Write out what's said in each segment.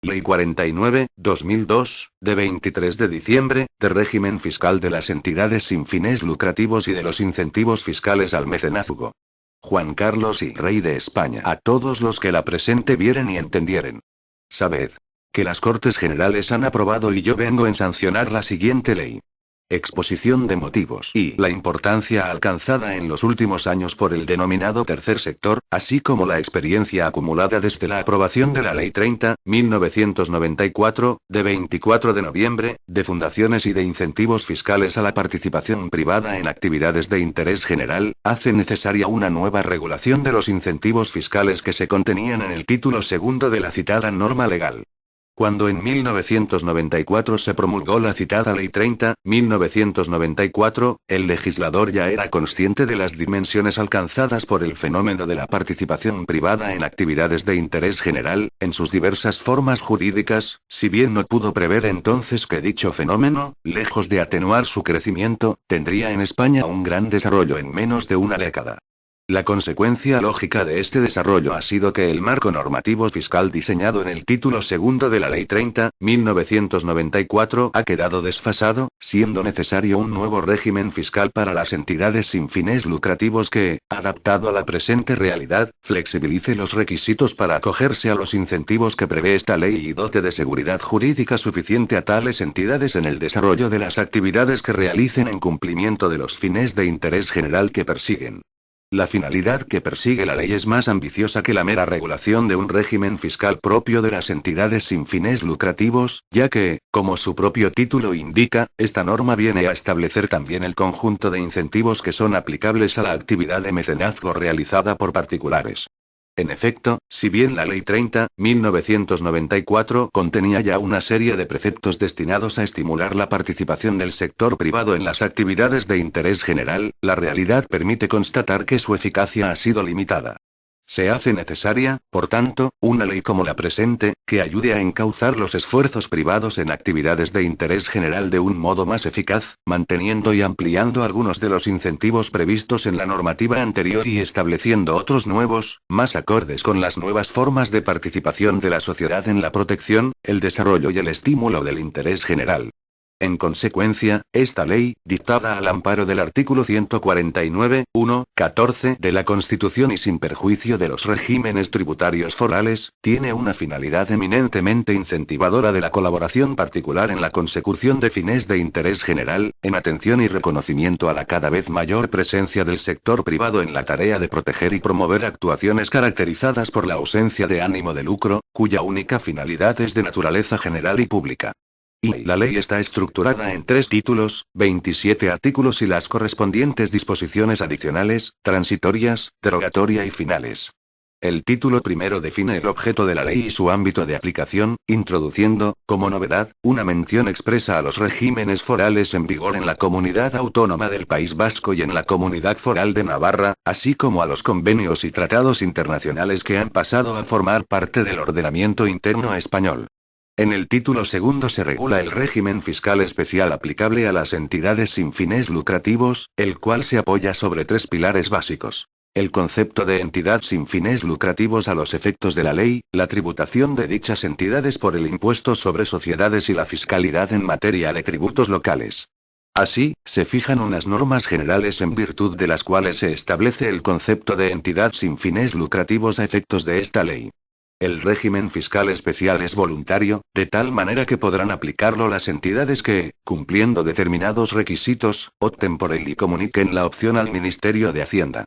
Ley 49/2002, de 23 de diciembre, de régimen fiscal de las entidades sin fines lucrativos y de los incentivos fiscales al mecenazgo. Juan Carlos y Rey de España. A todos los que la presente vieren y entendieren. Sabed que las Cortes Generales han aprobado y yo vengo en sancionar la siguiente ley. Exposición de motivos y la importancia alcanzada en los últimos años por el denominado tercer sector, así como la experiencia acumulada desde la aprobación de la Ley 30/1994, de 24 de noviembre, de fundaciones y de incentivos fiscales a la participación privada en actividades de interés general, hace necesaria una nueva regulación de los incentivos fiscales que se contenían en el título segundo de la citada norma legal. Cuando en 1994 se promulgó la citada Ley 30/1994, el legislador ya era consciente de las dimensiones alcanzadas por el fenómeno de la participación privada en actividades de interés general, en sus diversas formas jurídicas, si bien no pudo prever entonces que dicho fenómeno, lejos de atenuar su crecimiento, tendría en España un gran desarrollo en menos de una década. La consecuencia lógica de este desarrollo ha sido que el marco normativo fiscal diseñado en el título segundo de la Ley 30/1994 ha quedado desfasado, siendo necesario un nuevo régimen fiscal para las entidades sin fines lucrativos que, adaptado a la presente realidad, flexibilice los requisitos para acogerse a los incentivos que prevé esta ley y dote de seguridad jurídica suficiente a tales entidades en el desarrollo de las actividades que realicen en cumplimiento de los fines de interés general que persiguen. La finalidad que persigue la ley es más ambiciosa que la mera regulación de un régimen fiscal propio de las entidades sin fines lucrativos, ya que, como su propio título indica, esta norma viene a establecer también el conjunto de incentivos que son aplicables a la actividad de mecenazgo realizada por particulares. En efecto, si bien la Ley 30/1994 contenía ya una serie de preceptos destinados a estimular la participación del sector privado en las actividades de interés general, la realidad permite constatar que su eficacia ha sido limitada. Se hace necesaria, por tanto, una ley como la presente, que ayude a encauzar los esfuerzos privados en actividades de interés general de un modo más eficaz, manteniendo y ampliando algunos de los incentivos previstos en la normativa anterior y estableciendo otros nuevos, más acordes con las nuevas formas de participación de la sociedad en la protección, el desarrollo y el estímulo del interés general. En consecuencia, esta ley, dictada al amparo del artículo 149.1.14 de la Constitución y sin perjuicio de los regímenes tributarios forales, tiene una finalidad eminentemente incentivadora de la colaboración particular en la consecución de fines de interés general, en atención y reconocimiento a la cada vez mayor presencia del sector privado en la tarea de proteger y promover actuaciones caracterizadas por la ausencia de ánimo de lucro, cuya única finalidad es de naturaleza general y pública. Y la ley está estructurada en 3 títulos, 27 artículos y las correspondientes disposiciones adicionales, transitorias, derogatoria y finales. El título primero define el objeto de la ley y su ámbito de aplicación, introduciendo, como novedad, una mención expresa a los regímenes forales en vigor en la Comunidad Autónoma del País Vasco y en la Comunidad Foral de Navarra, así como a los convenios y tratados internacionales que han pasado a formar parte del ordenamiento interno español. En el título segundo se regula el régimen fiscal especial aplicable a las entidades sin fines lucrativos, el cual se apoya sobre 3 pilares básicos. El concepto de entidad sin fines lucrativos a los efectos de la ley, la tributación de dichas entidades por el impuesto sobre sociedades y la fiscalidad en materia de tributos locales. Así, se fijan unas normas generales en virtud de las cuales se establece el concepto de entidad sin fines lucrativos a efectos de esta ley. El régimen fiscal especial es voluntario, de tal manera que podrán aplicarlo las entidades que, cumpliendo determinados requisitos, opten por él y comuniquen la opción al Ministerio de Hacienda.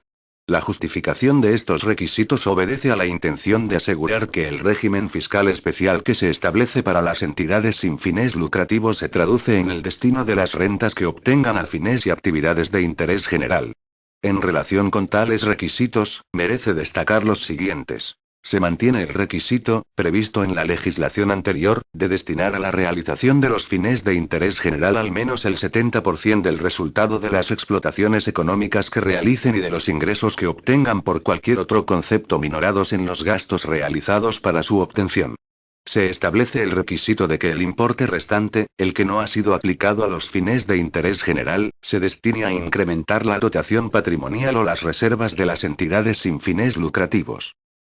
La justificación de estos requisitos obedece a la intención de asegurar que el régimen fiscal especial que se establece para las entidades sin fines lucrativos se traduce en el destino de las rentas que obtengan a fines y actividades de interés general. En relación con tales requisitos, merece destacar los siguientes. Se mantiene el requisito, previsto en la legislación anterior, de destinar a la realización de los fines de interés general al menos el 70% del resultado de las explotaciones económicas que realicen y de los ingresos que obtengan por cualquier otro concepto minorados en los gastos realizados para su obtención. Se establece el requisito de que el importe restante, el que no ha sido aplicado a los fines de interés general, se destine a incrementar la dotación patrimonial o las reservas de las entidades sin fines lucrativos.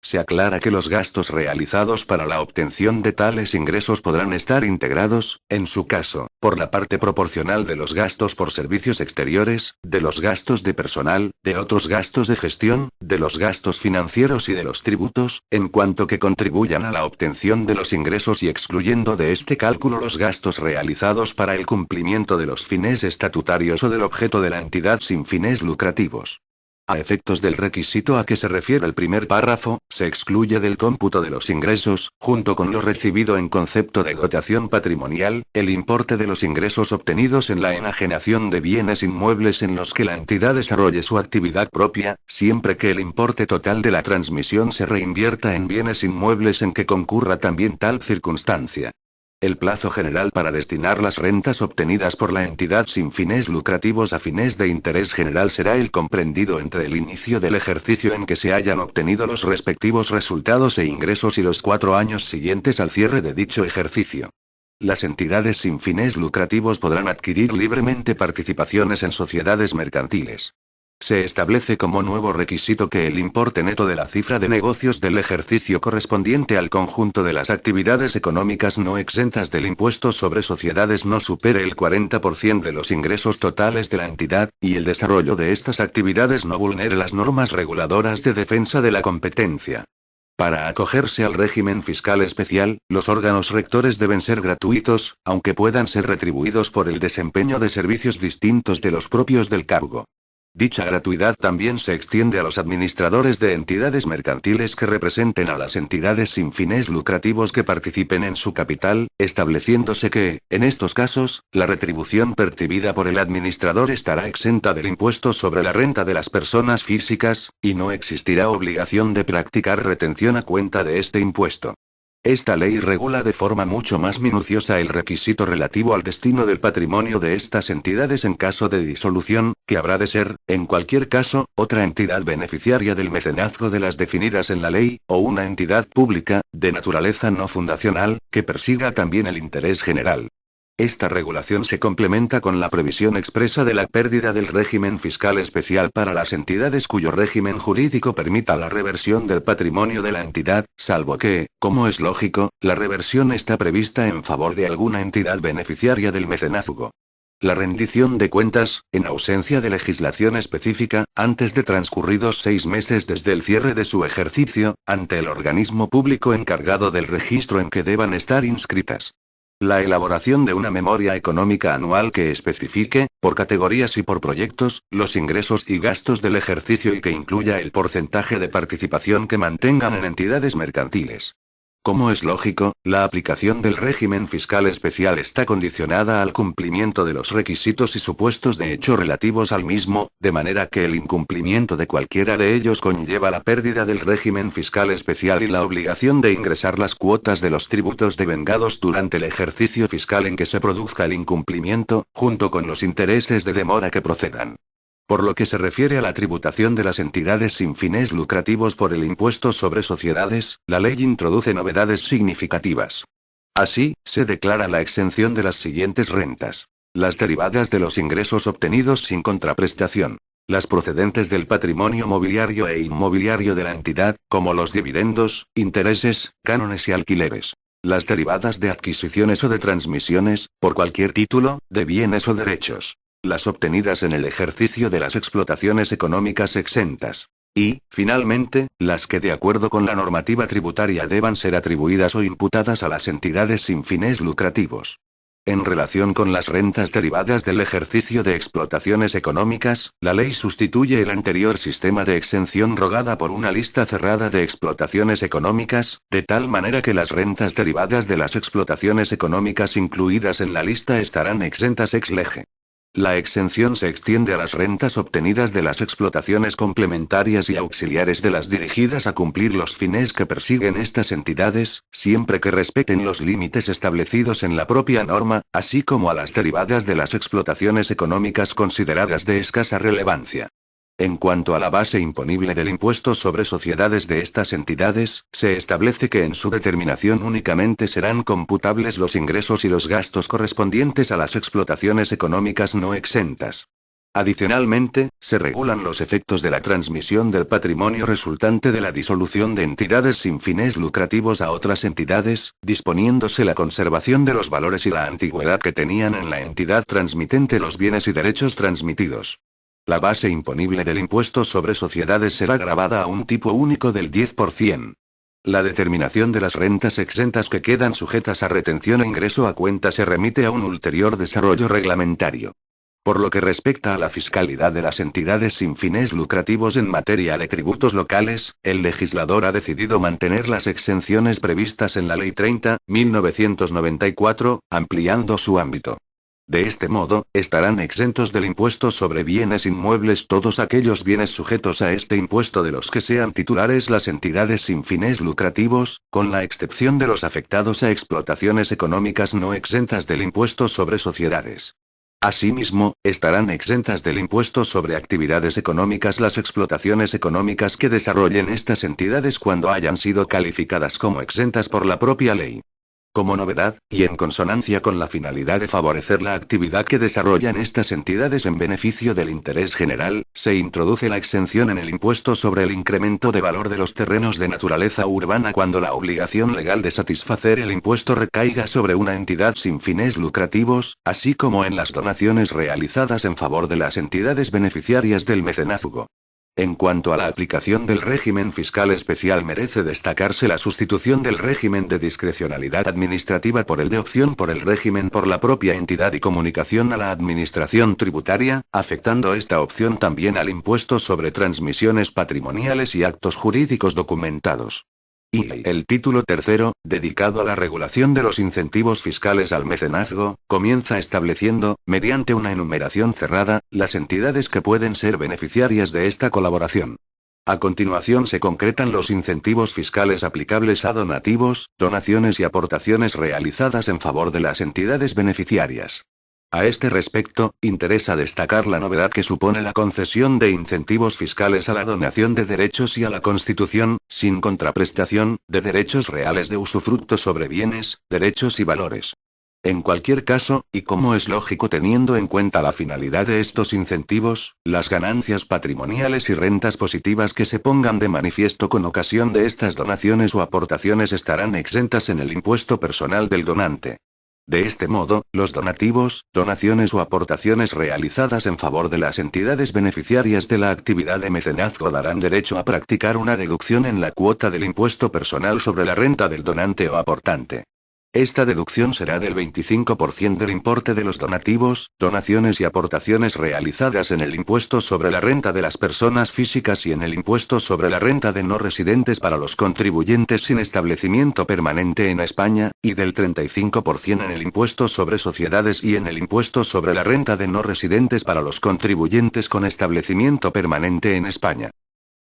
Se aclara que los gastos realizados para la obtención de tales ingresos podrán estar integrados, en su caso, por la parte proporcional de los gastos por servicios exteriores, de los gastos de personal, de otros gastos de gestión, de los gastos financieros y de los tributos, en cuanto que contribuyan a la obtención de los ingresos y excluyendo de este cálculo los gastos realizados para el cumplimiento de los fines estatutarios o del objeto de la entidad sin fines lucrativos. A efectos del requisito a que se refiere el primer párrafo, se excluye del cómputo de los ingresos, junto con lo recibido en concepto de dotación patrimonial, el importe de los ingresos obtenidos en la enajenación de bienes inmuebles en los que la entidad desarrolle su actividad propia, siempre que el importe total de la transmisión se reinvierta en bienes inmuebles en que concurra también tal circunstancia. El plazo general para destinar las rentas obtenidas por la entidad sin fines lucrativos a fines de interés general será el comprendido entre el inicio del ejercicio en que se hayan obtenido los respectivos resultados e ingresos y los 4 años siguientes al cierre de dicho ejercicio. Las entidades sin fines lucrativos podrán adquirir libremente participaciones en sociedades mercantiles. Se establece como nuevo requisito que el importe neto de la cifra de negocios del ejercicio correspondiente al conjunto de las actividades económicas no exentas del impuesto sobre sociedades no supere el 40% de los ingresos totales de la entidad, y el desarrollo de estas actividades no vulnere las normas reguladoras de defensa de la competencia. Para acogerse al régimen fiscal especial, los órganos rectores deben ser gratuitos, aunque puedan ser retribuidos por el desempeño de servicios distintos de los propios del cargo. Dicha gratuidad también se extiende a los administradores de entidades mercantiles que representen a las entidades sin fines lucrativos que participen en su capital, estableciéndose que, en estos casos, la retribución percibida por el administrador estará exenta del impuesto sobre la renta de las personas físicas, y no existirá obligación de practicar retención a cuenta de este impuesto. Esta ley regula de forma mucho más minuciosa el requisito relativo al destino del patrimonio de estas entidades en caso de disolución, que habrá de ser, en cualquier caso, otra entidad beneficiaria del mecenazgo de las definidas en la ley, o una entidad pública, de naturaleza no fundacional, que persiga también el interés general. Esta regulación se complementa con la previsión expresa de la pérdida del régimen fiscal especial para las entidades cuyo régimen jurídico permita la reversión del patrimonio de la entidad, salvo que, como es lógico, la reversión está prevista en favor de alguna entidad beneficiaria del mecenazgo. La rendición de cuentas, en ausencia de legislación específica, antes de transcurridos 6 meses desde el cierre de su ejercicio, ante el organismo público encargado del registro en que deban estar inscritas. La elaboración de una memoria económica anual que especifique, por categorías y por proyectos, los ingresos y gastos del ejercicio y que incluya el porcentaje de participación que mantengan en entidades mercantiles. Como es lógico, la aplicación del régimen fiscal especial está condicionada al cumplimiento de los requisitos y supuestos de hecho relativos al mismo, de manera que el incumplimiento de cualquiera de ellos conlleva la pérdida del régimen fiscal especial y la obligación de ingresar las cuotas de los tributos devengados durante el ejercicio fiscal en que se produzca el incumplimiento, junto con los intereses de demora que procedan. Por lo que se refiere a la tributación de las entidades sin fines lucrativos por el impuesto sobre sociedades, la ley introduce novedades significativas. Así, se declara la exención de las siguientes rentas: las derivadas de los ingresos obtenidos sin contraprestación, las procedentes del patrimonio mobiliario e inmobiliario de la entidad, como los dividendos, intereses, cánones y alquileres, las derivadas de adquisiciones o de transmisiones, por cualquier título, de bienes o derechos, las obtenidas en el ejercicio de las explotaciones económicas exentas. Y, finalmente, las que de acuerdo con la normativa tributaria deban ser atribuidas o imputadas a las entidades sin fines lucrativos. En relación con las rentas derivadas del ejercicio de explotaciones económicas, la ley sustituye el anterior sistema de exención rogada por una lista cerrada de explotaciones económicas, de tal manera que las rentas derivadas de las explotaciones económicas incluidas en la lista estarán exentas ex lege. La exención se extiende a las rentas obtenidas de las explotaciones complementarias y auxiliares de las dirigidas a cumplir los fines que persiguen estas entidades, siempre que respeten los límites establecidos en la propia norma, así como a las derivadas de las explotaciones económicas consideradas de escasa relevancia. En cuanto a la base imponible del impuesto sobre sociedades de estas entidades, se establece que en su determinación únicamente serán computables los ingresos y los gastos correspondientes a las explotaciones económicas no exentas. Adicionalmente, se regulan los efectos de la transmisión del patrimonio resultante de la disolución de entidades sin fines lucrativos a otras entidades, disponiéndose la conservación de los valores y la antigüedad que tenían en la entidad transmitente los bienes y derechos transmitidos. La base imponible del impuesto sobre sociedades será gravada a un tipo único del 10%. La determinación de las rentas exentas que quedan sujetas a retención e ingreso a cuenta se remite a un ulterior desarrollo reglamentario. Por lo que respecta a la fiscalidad de las entidades sin fines lucrativos en materia de tributos locales, el legislador ha decidido mantener las exenciones previstas en la Ley 30/1994, ampliando su ámbito. De este modo, estarán exentos del impuesto sobre bienes inmuebles todos aquellos bienes sujetos a este impuesto de los que sean titulares las entidades sin fines lucrativos, con la excepción de los afectados a explotaciones económicas no exentas del impuesto sobre sociedades. Asimismo, estarán exentas del impuesto sobre actividades económicas las explotaciones económicas que desarrollen estas entidades cuando hayan sido calificadas como exentas por la propia ley. Como novedad, y en consonancia con la finalidad de favorecer la actividad que desarrollan estas entidades en beneficio del interés general, se introduce la exención en el impuesto sobre el incremento de valor de los terrenos de naturaleza urbana cuando la obligación legal de satisfacer el impuesto recaiga sobre una entidad sin fines lucrativos, así como en las donaciones realizadas en favor de las entidades beneficiarias del mecenazgo. En cuanto a la aplicación del régimen fiscal especial, merece destacarse la sustitución del régimen de discrecionalidad administrativa por el de opción por el régimen por la propia entidad y comunicación a la administración tributaria, afectando esta opción también al impuesto sobre transmisiones patrimoniales y actos jurídicos documentados. Y el título tercero, dedicado a la regulación de los incentivos fiscales al mecenazgo, comienza estableciendo, mediante una enumeración cerrada, las entidades que pueden ser beneficiarias de esta colaboración. A continuación se concretan los incentivos fiscales aplicables a donativos, donaciones y aportaciones realizadas en favor de las entidades beneficiarias. A este respecto, interesa destacar la novedad que supone la concesión de incentivos fiscales a la donación de derechos y a la constitución, sin contraprestación, de derechos reales de usufructo sobre bienes, derechos y valores. En cualquier caso, y como es lógico teniendo en cuenta la finalidad de estos incentivos, las ganancias patrimoniales y rentas positivas que se pongan de manifiesto con ocasión de estas donaciones o aportaciones estarán exentas en el impuesto personal del donante. De este modo, los donativos, donaciones o aportaciones realizadas en favor de las entidades beneficiarias de la actividad de mecenazgo darán derecho a practicar una deducción en la cuota del impuesto personal sobre la renta del donante o aportante. Esta deducción será del 25% del importe de los donativos, donaciones y aportaciones realizadas en el impuesto sobre la renta de las personas físicas y en el impuesto sobre la renta de no residentes para los contribuyentes sin establecimiento permanente en España, y del 35% en el impuesto sobre sociedades y en el impuesto sobre la renta de no residentes para los contribuyentes con establecimiento permanente en España.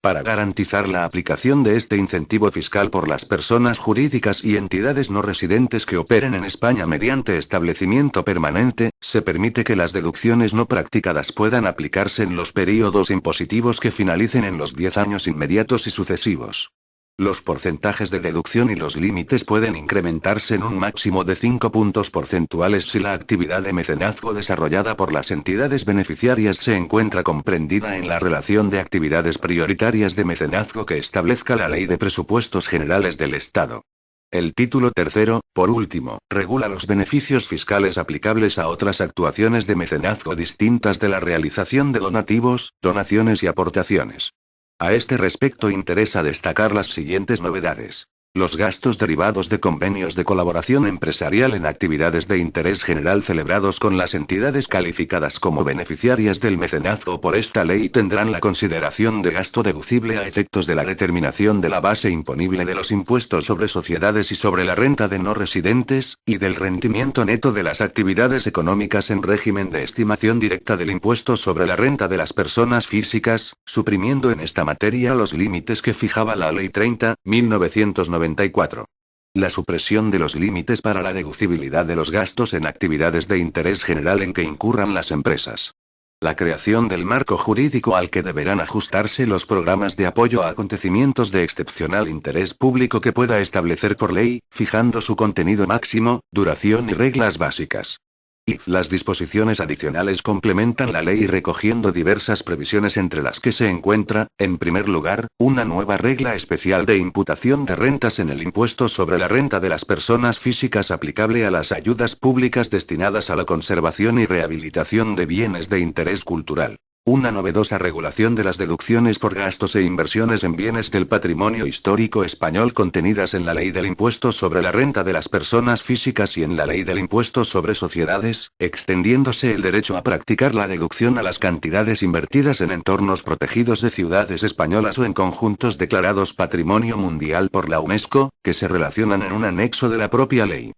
Para garantizar la aplicación de este incentivo fiscal por las personas jurídicas y entidades no residentes que operen en España mediante establecimiento permanente, se permite que las deducciones no practicadas puedan aplicarse en los períodos impositivos que finalicen en los 10 años inmediatos y sucesivos. Los porcentajes de deducción y los límites pueden incrementarse en un máximo de 5 puntos porcentuales si la actividad de mecenazgo desarrollada por las entidades beneficiarias se encuentra comprendida en la relación de actividades prioritarias de mecenazgo que establezca la Ley de Presupuestos Generales del Estado. El título tercero, por último, regula los beneficios fiscales aplicables a otras actuaciones de mecenazgo distintas de la realización de donativos, donaciones y aportaciones. A este respecto interesa destacar las siguientes novedades. Los gastos derivados de convenios de colaboración empresarial en actividades de interés general celebrados con las entidades calificadas como beneficiarias del mecenazgo por esta ley tendrán la consideración de gasto deducible a efectos de la determinación de la base imponible de los impuestos sobre sociedades y sobre la renta de no residentes, y del rendimiento neto de las actividades económicas en régimen de estimación directa del impuesto sobre la renta de las personas físicas, suprimiendo en esta materia los límites que fijaba la Ley 30/1994. La supresión de los límites para la deducibilidad de los gastos en actividades de interés general en que incurran las empresas. La creación del marco jurídico al que deberán ajustarse los programas de apoyo a acontecimientos de excepcional interés público que pueda establecer por ley, fijando su contenido máximo, duración y reglas básicas. Y las disposiciones adicionales complementan la ley recogiendo diversas previsiones entre las que se encuentra, en primer lugar, una nueva regla especial de imputación de rentas en el impuesto sobre la renta de las personas físicas aplicable a las ayudas públicas destinadas a la conservación y rehabilitación de bienes de interés cultural. Una novedosa regulación de las deducciones por gastos e inversiones en bienes del patrimonio histórico español contenidas en la Ley del Impuesto sobre la Renta de las Personas Físicas y en la Ley del Impuesto sobre Sociedades, extendiéndose el derecho a practicar la deducción a las cantidades invertidas en entornos protegidos de ciudades españolas o en conjuntos declarados Patrimonio Mundial por la UNESCO, que se relacionan en un anexo de la propia ley.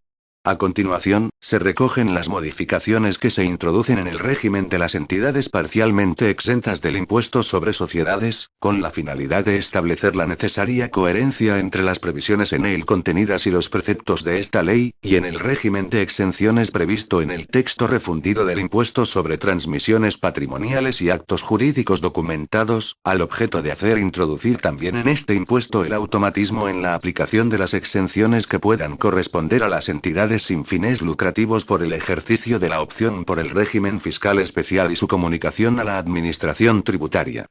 A continuación, se recogen las modificaciones que se introducen en el régimen de las entidades parcialmente exentas del impuesto sobre sociedades, con la finalidad de establecer la necesaria coherencia entre las previsiones en él contenidas y los preceptos de esta ley, y en el régimen de exenciones previsto en el texto refundido del impuesto sobre transmisiones patrimoniales y actos jurídicos documentados, al objeto de hacer introducir también en este impuesto el automatismo en la aplicación de las exenciones que puedan corresponder a las entidades sin fines lucrativos por el ejercicio de la opción por el régimen fiscal especial y su comunicación a la administración tributaria.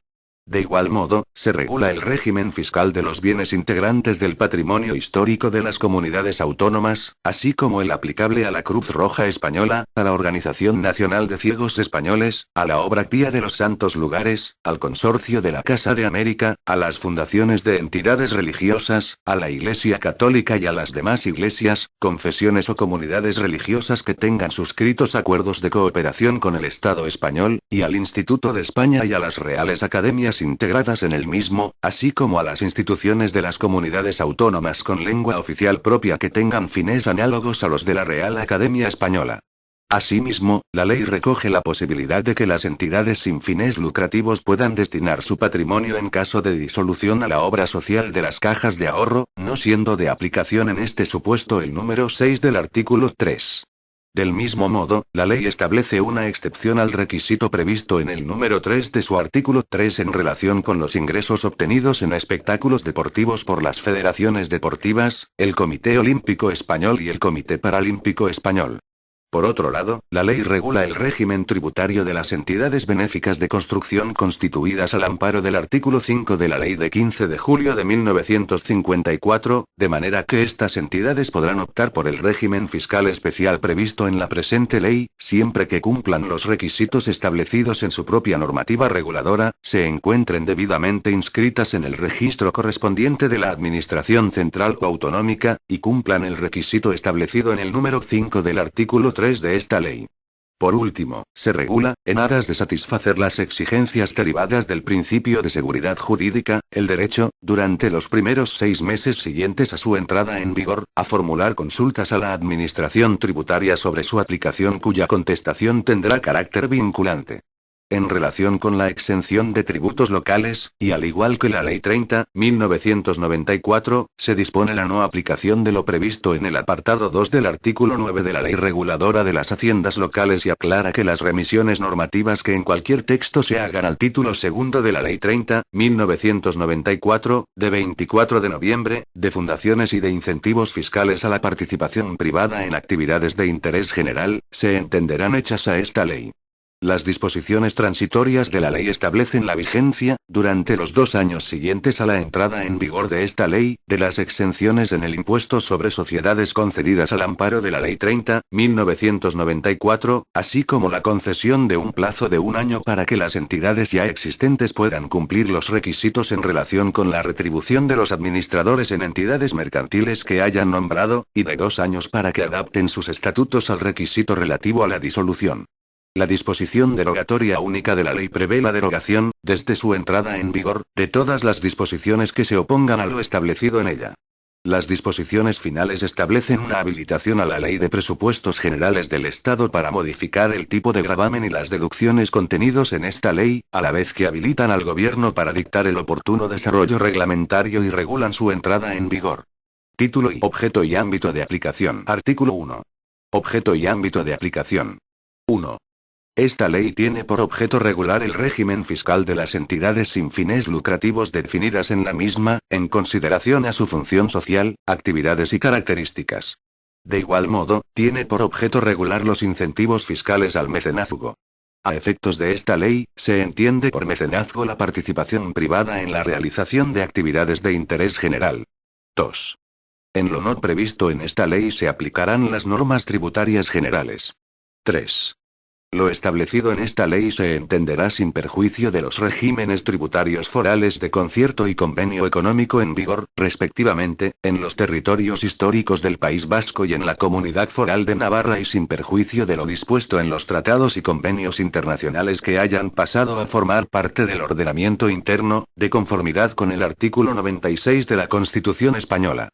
De igual modo, se regula el régimen fiscal de los bienes integrantes del patrimonio histórico de las comunidades autónomas, así como el aplicable a la Cruz Roja Española, a la Organización Nacional de Ciegos Españoles, a la Obra Pía de los Santos Lugares, al Consorcio de la Casa de América, a las fundaciones de entidades religiosas, a la Iglesia Católica y a las demás iglesias, confesiones o comunidades religiosas que tengan suscritos acuerdos de cooperación con el Estado español, y al Instituto de España y a las Reales Academias integradas en el mismo, así como a las instituciones de las comunidades autónomas con lengua oficial propia que tengan fines análogos a los de la Real Academia Española. Asimismo, la ley recoge la posibilidad de que las entidades sin fines lucrativos puedan destinar su patrimonio en caso de disolución a la obra social de las cajas de ahorro, no siendo de aplicación en este supuesto el número 6 del artículo 3. Del mismo modo, la ley establece una excepción al requisito previsto en el número 3 de su artículo 3 en relación con los ingresos obtenidos en espectáculos deportivos por las federaciones deportivas, el Comité Olímpico Español y el Comité Paralímpico Español. Por otro lado, la ley regula el régimen tributario de las entidades benéficas de construcción constituidas al amparo del artículo 5 de la Ley de 15 de julio de 1954, de manera que estas entidades podrán optar por el régimen fiscal especial previsto en la presente ley, siempre que cumplan los requisitos establecidos en su propia normativa reguladora, se encuentren debidamente inscritas en el registro correspondiente de la Administración Central o Autonómica, y cumplan el requisito establecido en el número 5 del artículo 3 de esta ley. Por último, se regula, en aras de satisfacer las exigencias derivadas del principio de seguridad jurídica, el derecho, durante los primeros 6 meses siguientes a su entrada en vigor, a formular consultas a la Administración tributaria sobre su aplicación cuya contestación tendrá carácter vinculante. En relación con la exención de tributos locales, y al igual que la Ley 30/1994, se dispone la no aplicación de lo previsto en el apartado 2 del artículo 9 de la Ley Reguladora de las Haciendas Locales y aclara que las remisiones normativas que en cualquier texto se hagan al título segundo de la Ley 30/1994, de 24 de noviembre, de fundaciones y de incentivos fiscales a la participación privada en actividades de interés general, se entenderán hechas a esta ley. Las disposiciones transitorias de la ley establecen la vigencia, durante los 2 años siguientes a la entrada en vigor de esta ley, de las exenciones en el impuesto sobre sociedades concedidas al amparo de la Ley 30/1994, así como la concesión de un plazo de 1 año para que las entidades ya existentes puedan cumplir los requisitos en relación con la retribución de los administradores en entidades mercantiles que hayan nombrado, y de 2 años para que adapten sus estatutos al requisito relativo a la disolución. La disposición derogatoria única de la ley prevé la derogación, desde su entrada en vigor, de todas las disposiciones que se opongan a lo establecido en ella. Las disposiciones finales establecen una habilitación a la Ley de Presupuestos Generales del Estado para modificar el tipo de gravamen y las deducciones contenidos en esta ley, a la vez que habilitan al Gobierno para dictar el oportuno desarrollo reglamentario y regulan su entrada en vigor. Título y objeto y ámbito de aplicación. Artículo 1. Objeto y ámbito de aplicación. 1. Esta ley tiene por objeto regular el régimen fiscal de las entidades sin fines lucrativos definidas en la misma, en consideración a su función social, actividades y características. De igual modo, tiene por objeto regular los incentivos fiscales al mecenazgo. A efectos de esta ley, se entiende por mecenazgo la participación privada en la realización de actividades de interés general. 2. En lo no previsto en esta ley se aplicarán las normas tributarias generales. 3. Lo establecido en esta ley se entenderá sin perjuicio de los regímenes tributarios forales de concierto y convenio económico en vigor, respectivamente, en los territorios históricos del País Vasco y en la Comunidad Foral de Navarra y sin perjuicio de lo dispuesto en los tratados y convenios internacionales que hayan pasado a formar parte del ordenamiento interno, de conformidad con el artículo 96 de la Constitución española.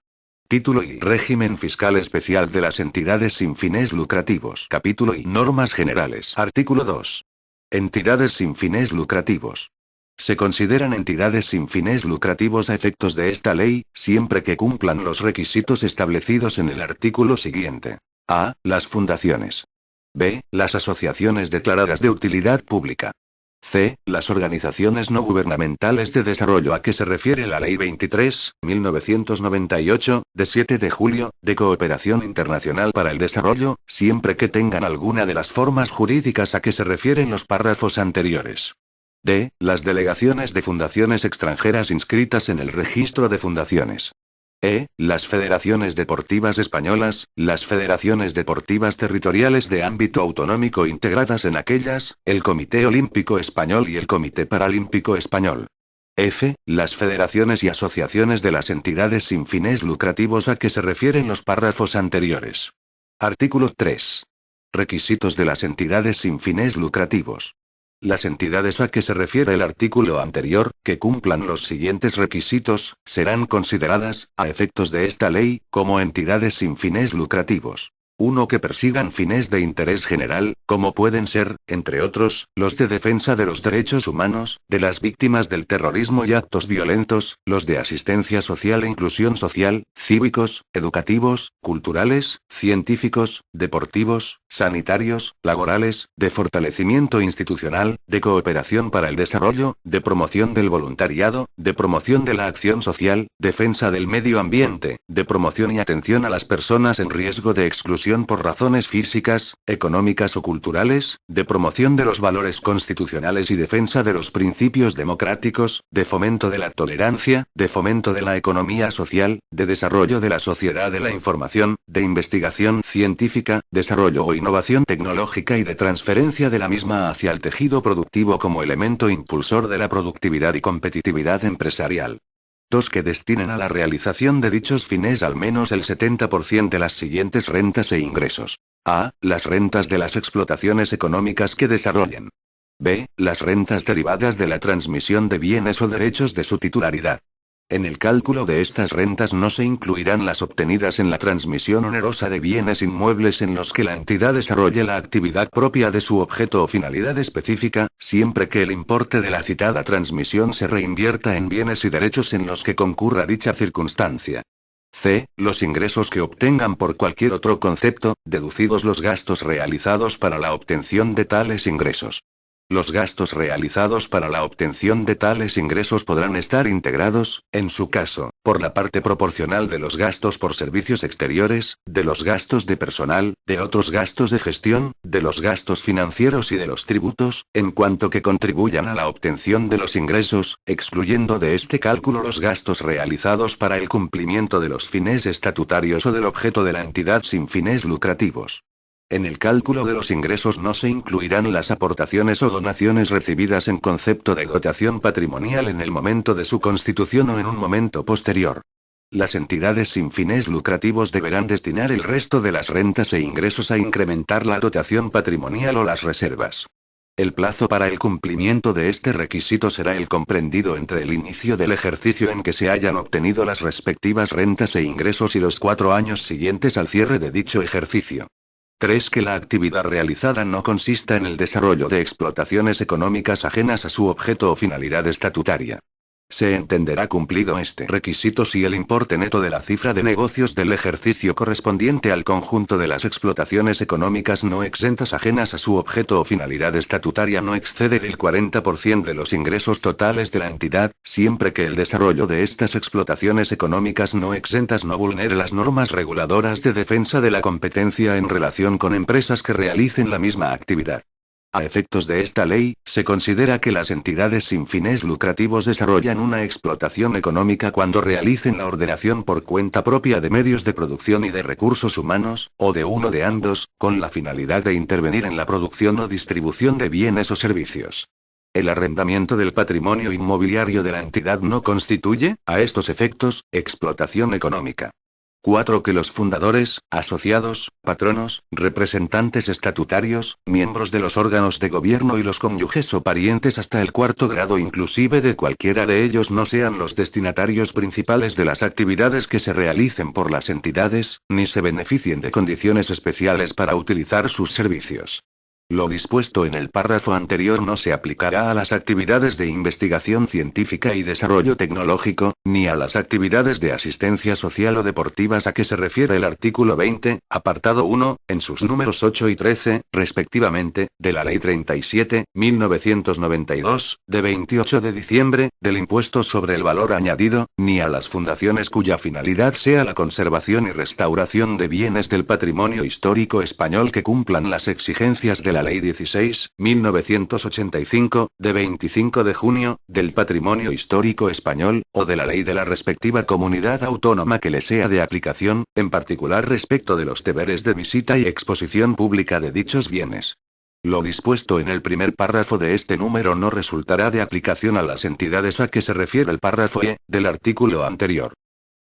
Título y régimen fiscal especial de las entidades sin fines lucrativos. Capítulo y normas generales. Artículo 2. Entidades sin fines lucrativos. Se consideran entidades sin fines lucrativos a efectos de esta ley, siempre que cumplan los requisitos establecidos en el artículo siguiente. A. Las fundaciones. B. Las asociaciones declaradas de utilidad pública. C. Las organizaciones no gubernamentales de desarrollo a que se refiere la Ley 23.1998, de 7 de julio, de cooperación internacional para el desarrollo, siempre que tengan alguna de las formas jurídicas a que se refieren los párrafos anteriores. D. Las delegaciones de fundaciones extranjeras inscritas en el registro de fundaciones. E. Las federaciones deportivas españolas, las federaciones deportivas territoriales de ámbito autonómico integradas en aquellas, el Comité Olímpico Español y el Comité Paralímpico Español. F. Las federaciones y asociaciones de las entidades sin fines lucrativos a que se refieren los párrafos anteriores. Artículo 3. Requisitos de las entidades sin fines lucrativos. Las entidades a que se refiere el artículo anterior, que cumplan los siguientes requisitos, serán consideradas, a efectos de esta ley, como entidades sin fines lucrativos. 1. Que persigan fines de interés general, como pueden ser, entre otros, los de defensa de los derechos humanos, de las víctimas del terrorismo y actos violentos, los de asistencia social e inclusión social, cívicos, educativos, culturales, científicos, deportivos, sanitarios, laborales, de fortalecimiento institucional, de cooperación para el desarrollo, de promoción del voluntariado, de promoción de la acción social, defensa del medio ambiente, de promoción y atención a las personas en riesgo de exclusión por razones físicas, económicas o culturales, de promoción de los valores constitucionales y defensa de los principios democráticos, de fomento de la tolerancia, de fomento de la economía social, de desarrollo de la sociedad de la información, de investigación científica, desarrollo o innovación tecnológica y de transferencia de la misma hacia el tejido productivo como elemento impulsor de la productividad y competitividad empresarial. 2. Que destinen a la realización de dichos fines al menos el 70% de las siguientes rentas e ingresos. A. Las rentas de las explotaciones económicas que desarrollen. B. Las rentas derivadas de la transmisión de bienes o derechos de su titularidad. En el cálculo de estas rentas no se incluirán las obtenidas en la transmisión onerosa de bienes inmuebles en los que la entidad desarrolle la actividad propia de su objeto o finalidad específica, siempre que el importe de la citada transmisión se reinvierta en bienes y derechos en los que concurra dicha circunstancia. C. Los ingresos que obtengan por cualquier otro concepto, deducidos los gastos realizados para la obtención de tales ingresos. Los gastos realizados para la obtención de tales ingresos podrán estar integrados, en su caso, por la parte proporcional de los gastos por servicios exteriores, de los gastos de personal, de otros gastos de gestión, de los gastos financieros y de los tributos, en cuanto que contribuyan a la obtención de los ingresos, excluyendo de este cálculo los gastos realizados para el cumplimiento de los fines estatutarios o del objeto de la entidad sin fines lucrativos. En el cálculo de los ingresos no se incluirán las aportaciones o donaciones recibidas en concepto de dotación patrimonial en el momento de su constitución o en un momento posterior. Las entidades sin fines lucrativos deberán destinar el resto de las rentas e ingresos a incrementar la dotación patrimonial o las reservas. El plazo para el cumplimiento de este requisito será el comprendido entre el inicio del ejercicio en que se hayan obtenido las respectivas rentas e ingresos y los 4 años siguientes al cierre de dicho ejercicio. 3. Que la actividad realizada no consista en el desarrollo de explotaciones económicas ajenas a su objeto o finalidad estatutaria. Se entenderá cumplido este requisito si el importe neto de la cifra de negocios del ejercicio correspondiente al conjunto de las explotaciones económicas no exentas ajenas a su objeto o finalidad estatutaria no excede del 40% de los ingresos totales de la entidad, siempre que el desarrollo de estas explotaciones económicas no exentas no vulnere las normas reguladoras de defensa de la competencia en relación con empresas que realicen la misma actividad. A efectos de esta ley, se considera que las entidades sin fines lucrativos desarrollan una explotación económica cuando realicen la ordenación por cuenta propia de medios de producción y de recursos humanos, o de uno de ambos, con la finalidad de intervenir en la producción o distribución de bienes o servicios. El arrendamiento del patrimonio inmobiliario de la entidad no constituye, a estos efectos, explotación económica. 4. Que los fundadores, asociados, patronos, representantes estatutarios, miembros de los órganos de gobierno y los cónyuges o parientes hasta el cuarto grado inclusive de cualquiera de ellos no sean los destinatarios principales de las actividades que se realicen por las entidades, ni se beneficien de condiciones especiales para utilizar sus servicios. Lo dispuesto en el párrafo anterior no se aplicará a las actividades de investigación científica y desarrollo tecnológico, ni a las actividades de asistencia social o deportivas a que se refiere el artículo 20, apartado 1, en sus números 8 y 13, respectivamente, de la Ley 37.1992, de 28 de diciembre, del impuesto sobre el valor añadido, ni a las fundaciones cuya finalidad sea la conservación y restauración de bienes del patrimonio histórico español que cumplan las exigencias de la Ley 16.1985, de 25 de junio, del patrimonio histórico español, o de la ley de la respectiva comunidad autónoma que le sea de aplicación, en particular respecto de los deberes de visita y exposición pública de dichos bienes. Lo dispuesto en el primer párrafo de este número no resultará de aplicación a las entidades a que se refiere el párrafo E, del artículo anterior.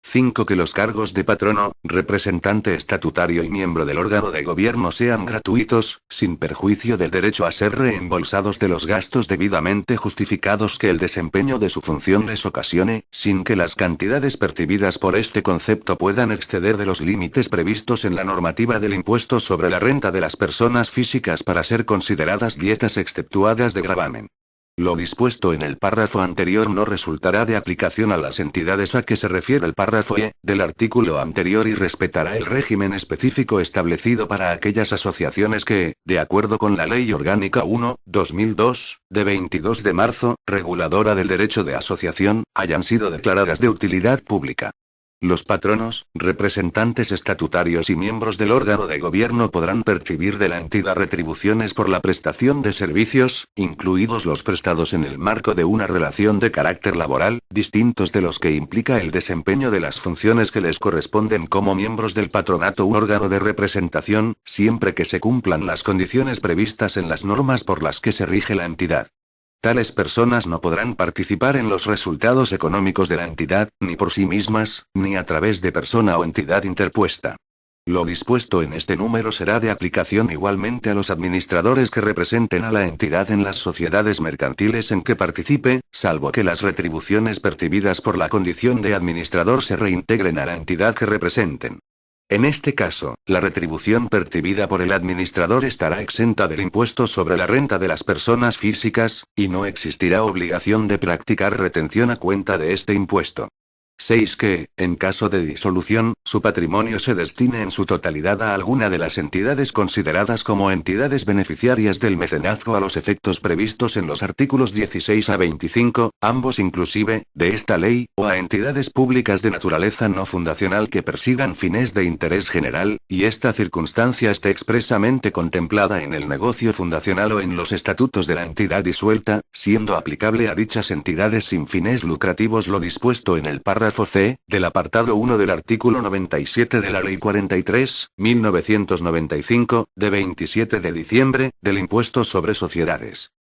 5. Que los cargos de patrono, representante estatutario y miembro del órgano de gobierno sean gratuitos, sin perjuicio del derecho a ser reembolsados de los gastos debidamente justificados que el desempeño de su función les ocasione, sin que las cantidades percibidas por este concepto puedan exceder de los límites previstos en la normativa del impuesto sobre la renta de las personas físicas para ser consideradas dietas exceptuadas de gravamen. Lo dispuesto en el párrafo anterior no resultará de aplicación a las entidades a que se refiere el párrafo E, del artículo anterior y respetará el régimen específico establecido para aquellas asociaciones que, de acuerdo con la Ley Orgánica 1/2002, de 22 de marzo, reguladora del derecho de asociación, hayan sido declaradas de utilidad pública. Los patronos, representantes estatutarios y miembros del órgano de gobierno podrán percibir de la entidad retribuciones por la prestación de servicios, incluidos los prestados en el marco de una relación de carácter laboral, distintos de los que implica el desempeño de las funciones que les corresponden como miembros del patronato u órgano de representación, siempre que se cumplan las condiciones previstas en las normas por las que se rige la entidad. Tales personas no podrán participar en los resultados económicos de la entidad, ni por sí mismas, ni a través de persona o entidad interpuesta. Lo dispuesto en este número será de aplicación igualmente a los administradores que representen a la entidad en las sociedades mercantiles en que participe, salvo que las retribuciones percibidas por la condición de administrador se reintegren a la entidad que representen. En este caso, la retribución percibida por el administrador estará exenta del impuesto sobre la renta de las personas físicas, y no existirá obligación de practicar retención a cuenta de este impuesto. 6. Que, en caso de disolución, su patrimonio se destine en su totalidad a alguna de las entidades consideradas como entidades beneficiarias del mecenazgo a los efectos previstos en los artículos 16 a 25, ambos inclusive, de esta ley, o a entidades públicas de naturaleza no fundacional que persigan fines de interés general, y esta circunstancia esté expresamente contemplada en el negocio fundacional o en los estatutos de la entidad disuelta, siendo aplicable a dichas entidades sin fines lucrativos lo dispuesto en el párrafo C, del apartado 1 del artículo 97 de la Ley 43.1995, de 27 de diciembre, del impuesto sobre sociedades.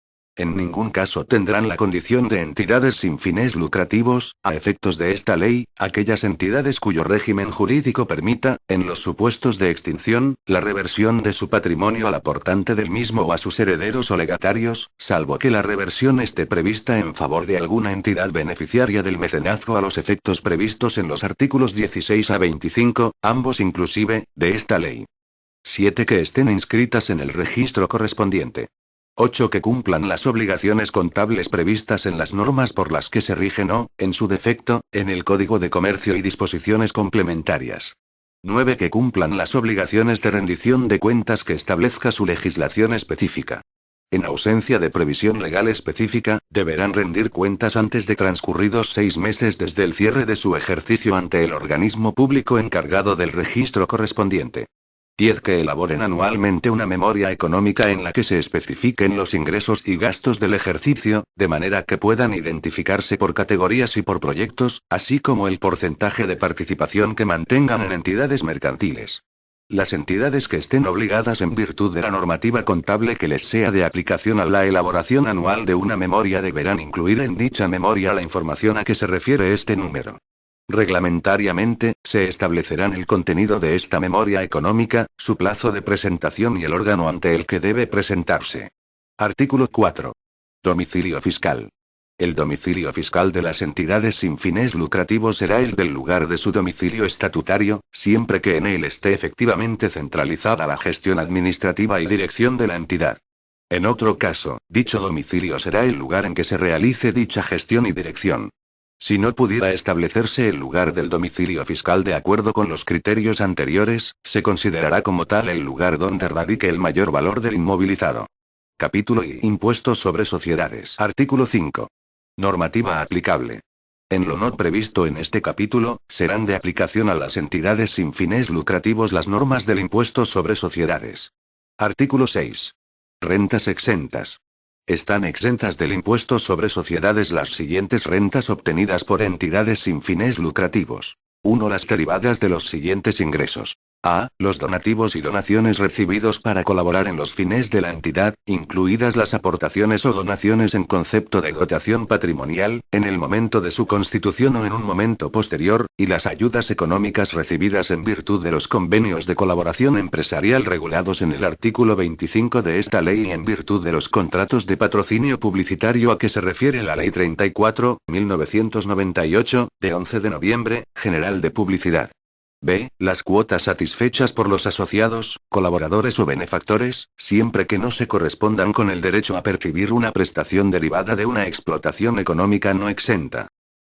En ningún caso tendrán la condición de entidades sin fines lucrativos, a efectos de esta ley, aquellas entidades cuyo régimen jurídico permita, en los supuestos de extinción, la reversión de su patrimonio al aportante del mismo o a sus herederos o legatarios, salvo que la reversión esté prevista en favor de alguna entidad beneficiaria del mecenazgo a los efectos previstos en los artículos 16 a 25, ambos inclusive, de esta ley. 7. Que estén inscritas en el registro correspondiente. 8. Que cumplan las obligaciones contables previstas en las normas por las que se rigen o, en su defecto, en el Código de Comercio y disposiciones complementarias. 9. Que cumplan las obligaciones de rendición de cuentas que establezca su legislación específica. En ausencia de previsión legal específica, deberán rendir cuentas antes de transcurridos 6 meses desde el cierre de su ejercicio ante el organismo público encargado del registro correspondiente. 10. Que elaboren anualmente una memoria económica en la que se especifiquen los ingresos y gastos del ejercicio, de manera que puedan identificarse por categorías y por proyectos, así como el porcentaje de participación que mantengan en entidades mercantiles. Las entidades que estén obligadas en virtud de la normativa contable que les sea de aplicación a la elaboración anual de una memoria deberán incluir en dicha memoria la información a que se refiere este número. Reglamentariamente, se establecerán el contenido de esta memoria económica, su plazo de presentación y el órgano ante el que debe presentarse. Artículo 4. Domicilio fiscal. El domicilio fiscal de las entidades sin fines lucrativos será el del lugar de su domicilio estatutario, siempre que en él esté efectivamente centralizada la gestión administrativa y dirección de la entidad. En otro caso, dicho domicilio será el lugar en que se realice dicha gestión y dirección. Si no pudiera establecerse el lugar del domicilio fiscal de acuerdo con los criterios anteriores, se considerará como tal el lugar donde radique el mayor valor del inmovilizado. Capítulo I. Impuestos sobre sociedades. Artículo 5. Normativa aplicable. En lo no previsto en este capítulo, serán de aplicación a las entidades sin fines lucrativos las normas del impuesto sobre sociedades. Artículo 6. Rentas exentas. Están exentas del impuesto sobre sociedades las siguientes rentas obtenidas por entidades sin fines lucrativos. 1. Las derivadas de los siguientes ingresos. A. Los donativos y donaciones recibidos para colaborar en los fines de la entidad, incluidas las aportaciones o donaciones en concepto de dotación patrimonial, en el momento de su constitución o en un momento posterior, y las ayudas económicas recibidas en virtud de los convenios de colaboración empresarial regulados en el artículo 25 de esta ley y en virtud de los contratos de patrocinio publicitario a que se refiere la Ley 34/1998, de 11 de noviembre, General de Publicidad. B. Las cuotas satisfechas por los asociados, colaboradores o benefactores, siempre que no se correspondan con el derecho a percibir una prestación derivada de una explotación económica no exenta.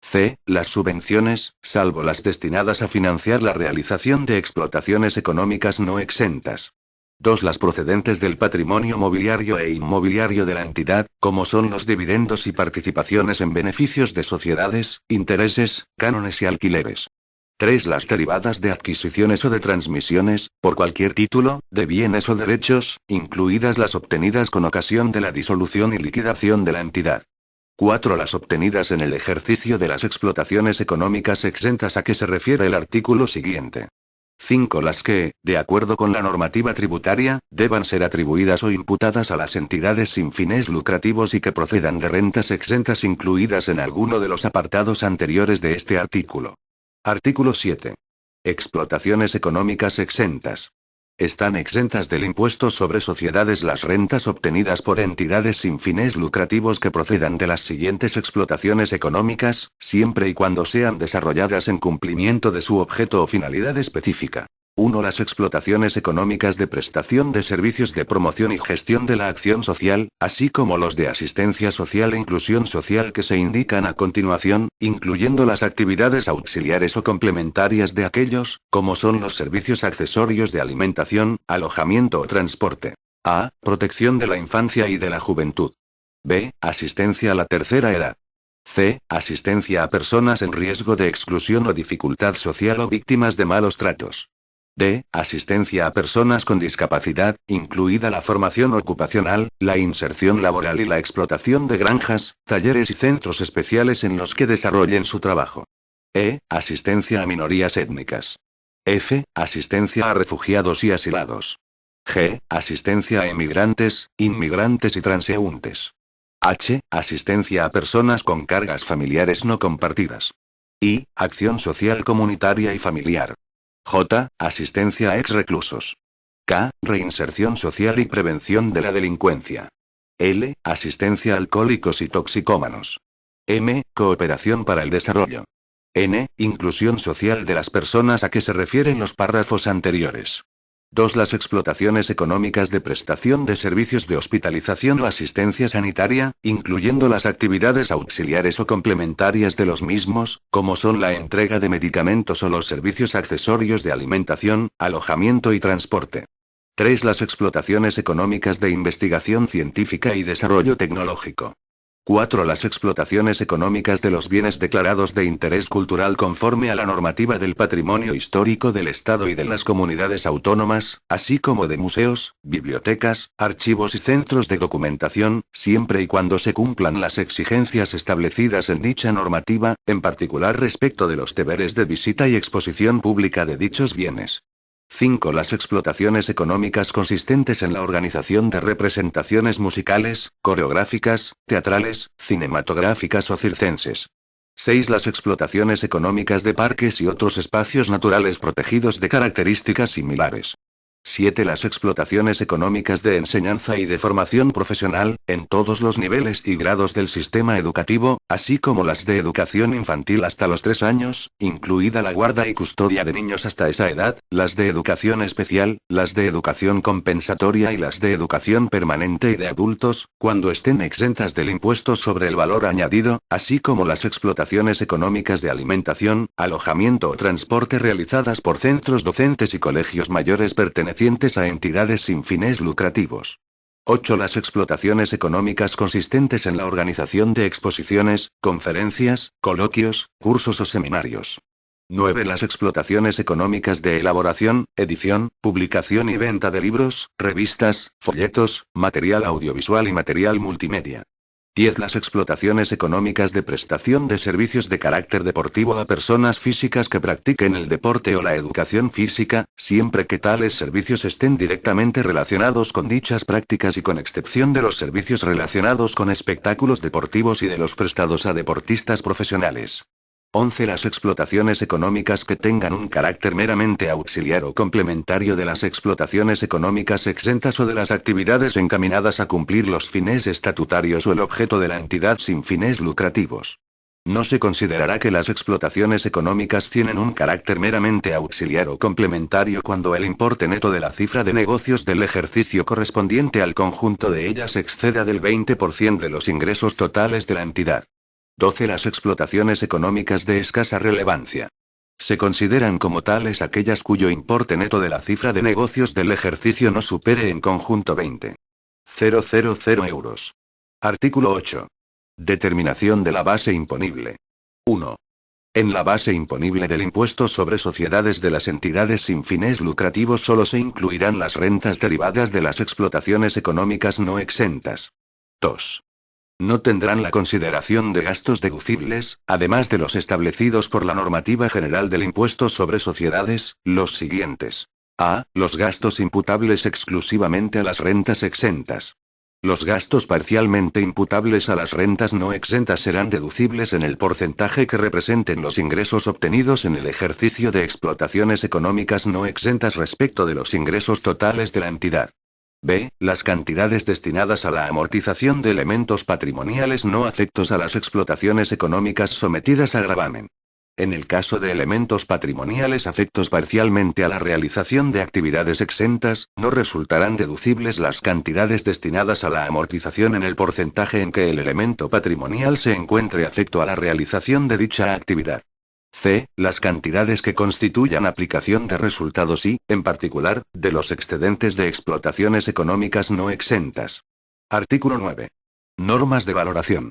C. Las subvenciones, salvo las destinadas a financiar la realización de explotaciones económicas no exentas. 2. Las procedentes del patrimonio mobiliario e inmobiliario de la entidad, como son los dividendos y participaciones en beneficios de sociedades, intereses, cánones y alquileres. 3. Las derivadas de adquisiciones o de transmisiones, por cualquier título, de bienes o derechos, incluidas las obtenidas con ocasión de la disolución y liquidación de la entidad. 4. Las obtenidas en el ejercicio de las explotaciones económicas exentas a que se refiere el artículo siguiente. 5. Las que, de acuerdo con la normativa tributaria, deban ser atribuidas o imputadas a las entidades sin fines lucrativos y que procedan de rentas exentas incluidas en alguno de los apartados anteriores de este artículo. Artículo 7. Explotaciones económicas exentas. Están exentas del impuesto sobre sociedades las rentas obtenidas por entidades sin fines lucrativos que procedan de las siguientes explotaciones económicas, siempre y cuando sean desarrolladas en cumplimiento de su objeto o finalidad específica. 1. Las explotaciones económicas de prestación de servicios de promoción y gestión de la acción social, así como los de asistencia social e inclusión social que se indican a continuación, incluyendo las actividades auxiliares o complementarias de aquellos, como son los servicios accesorios de alimentación, alojamiento o transporte. A. Protección de la infancia y de la juventud. B. Asistencia a la tercera edad. C. Asistencia a personas en riesgo de exclusión o dificultad social o víctimas de malos tratos. D. Asistencia a personas con discapacidad, incluida la formación ocupacional, la inserción laboral y la explotación de granjas, talleres y centros especiales en los que desarrollen su trabajo. E. Asistencia a minorías étnicas. F. Asistencia a refugiados y asilados. G. Asistencia a emigrantes, inmigrantes y transeúntes. H. Asistencia a personas con cargas familiares no compartidas. I. Acción social comunitaria y familiar. J. Asistencia a exreclusos. K. Reinserción social y prevención de la delincuencia. L. Asistencia a alcohólicos y toxicómanos. M. Cooperación para el desarrollo. N. Inclusión social de las personas a que se refieren los párrafos anteriores. 2. Las explotaciones económicas de prestación de servicios de hospitalización o asistencia sanitaria, incluyendo las actividades auxiliares o complementarias de los mismos, como son la entrega de medicamentos o los servicios accesorios de alimentación, alojamiento y transporte. 3. Las explotaciones económicas de investigación científica y desarrollo tecnológico. 4. Las explotaciones económicas de los bienes declarados de interés cultural conforme a la normativa del patrimonio histórico del Estado y de las comunidades autónomas, así como de museos, bibliotecas, archivos y centros de documentación, siempre y cuando se cumplan las exigencias establecidas en dicha normativa, en particular respecto de los deberes de visita y exposición pública de dichos bienes. 5. Las explotaciones económicas consistentes en la organización de representaciones musicales, coreográficas, teatrales, cinematográficas o circenses. 6. Las explotaciones económicas de parques y otros espacios naturales protegidos de características similares. 7. Las explotaciones económicas de enseñanza y de formación profesional, en todos los niveles y grados del sistema educativo, así como las de educación infantil hasta los 3 años, incluida la guarda y custodia de niños hasta esa edad, las de educación especial, las de educación compensatoria y las de educación permanente y de adultos, cuando estén exentas del impuesto sobre el valor añadido, así como las explotaciones económicas de alimentación, alojamiento o transporte realizadas por centros docentes y colegios mayores pertenecientes a entidades sin fines lucrativos. 8. Las explotaciones económicas consistentes en la organización de exposiciones, conferencias, coloquios, cursos o seminarios. 9. Las explotaciones económicas de elaboración, edición, publicación y venta de libros, revistas, folletos, material audiovisual y material multimedia. 10. Las explotaciones económicas de prestación de servicios de carácter deportivo a personas físicas que practiquen el deporte o la educación física, siempre que tales servicios estén directamente relacionados con dichas prácticas y con excepción de los servicios relacionados con espectáculos deportivos y de los prestados a deportistas profesionales. 11. Las explotaciones económicas que tengan un carácter meramente auxiliar o complementario de las explotaciones económicas exentas o de las actividades encaminadas a cumplir los fines estatutarios o el objeto de la entidad sin fines lucrativos. No se considerará que las explotaciones económicas tienen un carácter meramente auxiliar o complementario cuando el importe neto de la cifra de negocios del ejercicio correspondiente al conjunto de ellas exceda del 20% de los ingresos totales de la entidad. 12. Las explotaciones económicas de escasa relevancia. Se consideran como tales aquellas cuyo importe neto de la cifra de negocios del ejercicio no supere en conjunto 20.000 euros. Artículo 8. Determinación de la base imponible. 1. En la base imponible del impuesto sobre sociedades de las entidades sin fines lucrativos solo se incluirán las rentas derivadas de las explotaciones económicas no exentas. 2. No tendrán la consideración de gastos deducibles, además de los establecidos por la normativa general del impuesto sobre sociedades, los siguientes. A. Los gastos imputables exclusivamente a las rentas exentas. Los gastos parcialmente imputables a las rentas no exentas serán deducibles en el porcentaje que representen los ingresos obtenidos en el ejercicio de explotaciones económicas no exentas respecto de los ingresos totales de la entidad. B. Las cantidades destinadas a la amortización de elementos patrimoniales no afectos a las explotaciones económicas sometidas a gravamen. En el caso de elementos patrimoniales afectos parcialmente a la realización de actividades exentas, no resultarán deducibles las cantidades destinadas a la amortización en el porcentaje en que el elemento patrimonial se encuentre afecto a la realización de dicha actividad. C. Las cantidades que constituyan aplicación de resultados y, en particular, de los excedentes de explotaciones económicas no exentas. Artículo 9. Normas de valoración.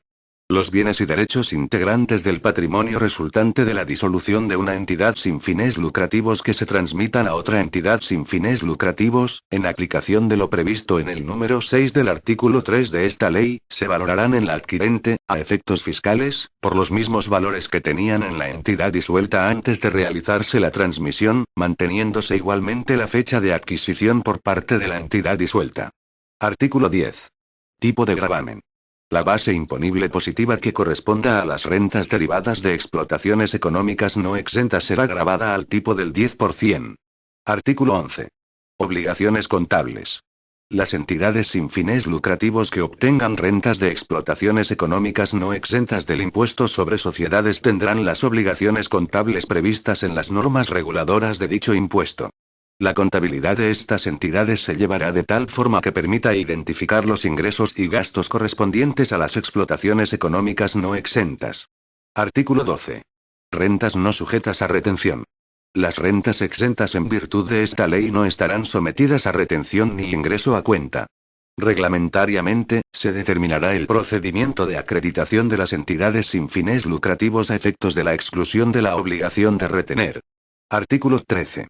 Los bienes y derechos integrantes del patrimonio resultante de la disolución de una entidad sin fines lucrativos que se transmitan a otra entidad sin fines lucrativos, en aplicación de lo previsto en el número 6 del artículo 3 de esta ley, se valorarán en la adquirente, a efectos fiscales, por los mismos valores que tenían en la entidad disuelta antes de realizarse la transmisión, manteniéndose igualmente la fecha de adquisición por parte de la entidad disuelta. Artículo 10. Tipo de gravamen. La base imponible positiva que corresponda a las rentas derivadas de explotaciones económicas no exentas será gravada al tipo del 10%. Artículo 11. Obligaciones contables. Las entidades sin fines lucrativos que obtengan rentas de explotaciones económicas no exentas del impuesto sobre sociedades tendrán las obligaciones contables previstas en las normas reguladoras de dicho impuesto. La contabilidad de estas entidades se llevará de tal forma que permita identificar los ingresos y gastos correspondientes a las explotaciones económicas no exentas. Artículo 12. Rentas no sujetas a retención. Las rentas exentas en virtud de esta ley no estarán sometidas a retención ni ingreso a cuenta. Reglamentariamente, se determinará el procedimiento de acreditación de las entidades sin fines lucrativos a efectos de la exclusión de la obligación de retener. Artículo 13.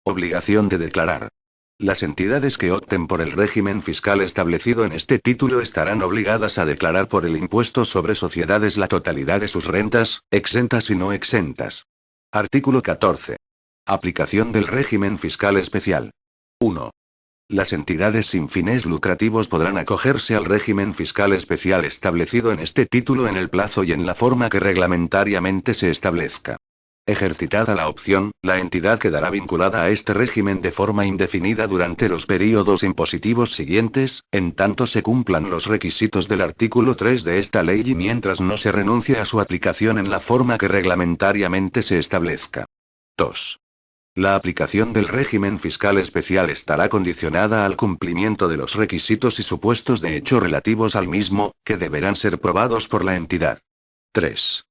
Obligación de declarar. Las entidades que opten por el régimen fiscal establecido en este título estarán obligadas a declarar por el impuesto sobre sociedades la totalidad de sus rentas, exentas y no exentas. Artículo 14. Aplicación del régimen fiscal especial. 1. Las entidades sin fines lucrativos podrán acogerse al régimen fiscal especial establecido en este título en el plazo y en la forma que reglamentariamente se establezca. Ejercitada la opción, la entidad quedará vinculada a este régimen de forma indefinida durante los períodos impositivos siguientes, en tanto se cumplan los requisitos del artículo 3 de esta ley y mientras no se renuncie a su aplicación en la forma que reglamentariamente se establezca. 2. La aplicación del régimen fiscal especial estará condicionada al cumplimiento de los requisitos y supuestos de hecho relativos al mismo, que deberán ser probados por la entidad. 3.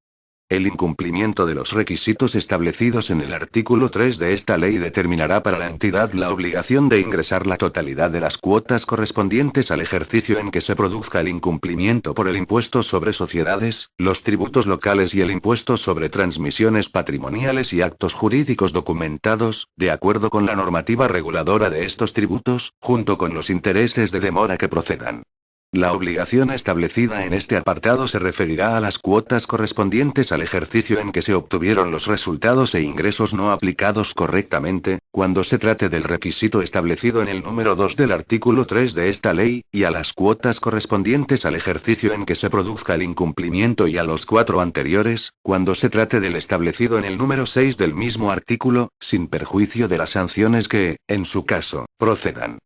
El incumplimiento de los requisitos establecidos en el artículo 3 de esta ley determinará para la entidad la obligación de ingresar la totalidad de las cuotas correspondientes al ejercicio en que se produzca el incumplimiento por el impuesto sobre sociedades, los tributos locales y el impuesto sobre transmisiones patrimoniales y actos jurídicos documentados, de acuerdo con la normativa reguladora de estos tributos, junto con los intereses de demora que procedan. La obligación establecida en este apartado se referirá a las cuotas correspondientes al ejercicio en que se obtuvieron los resultados e ingresos no aplicados correctamente, cuando se trate del requisito establecido en el número 2 del artículo 3 de esta ley, y a las cuotas correspondientes al ejercicio en que se produzca el incumplimiento y a los 4 anteriores, cuando se trate del establecido en el número 6 del mismo artículo, sin perjuicio de las sanciones que, en su caso, procedan.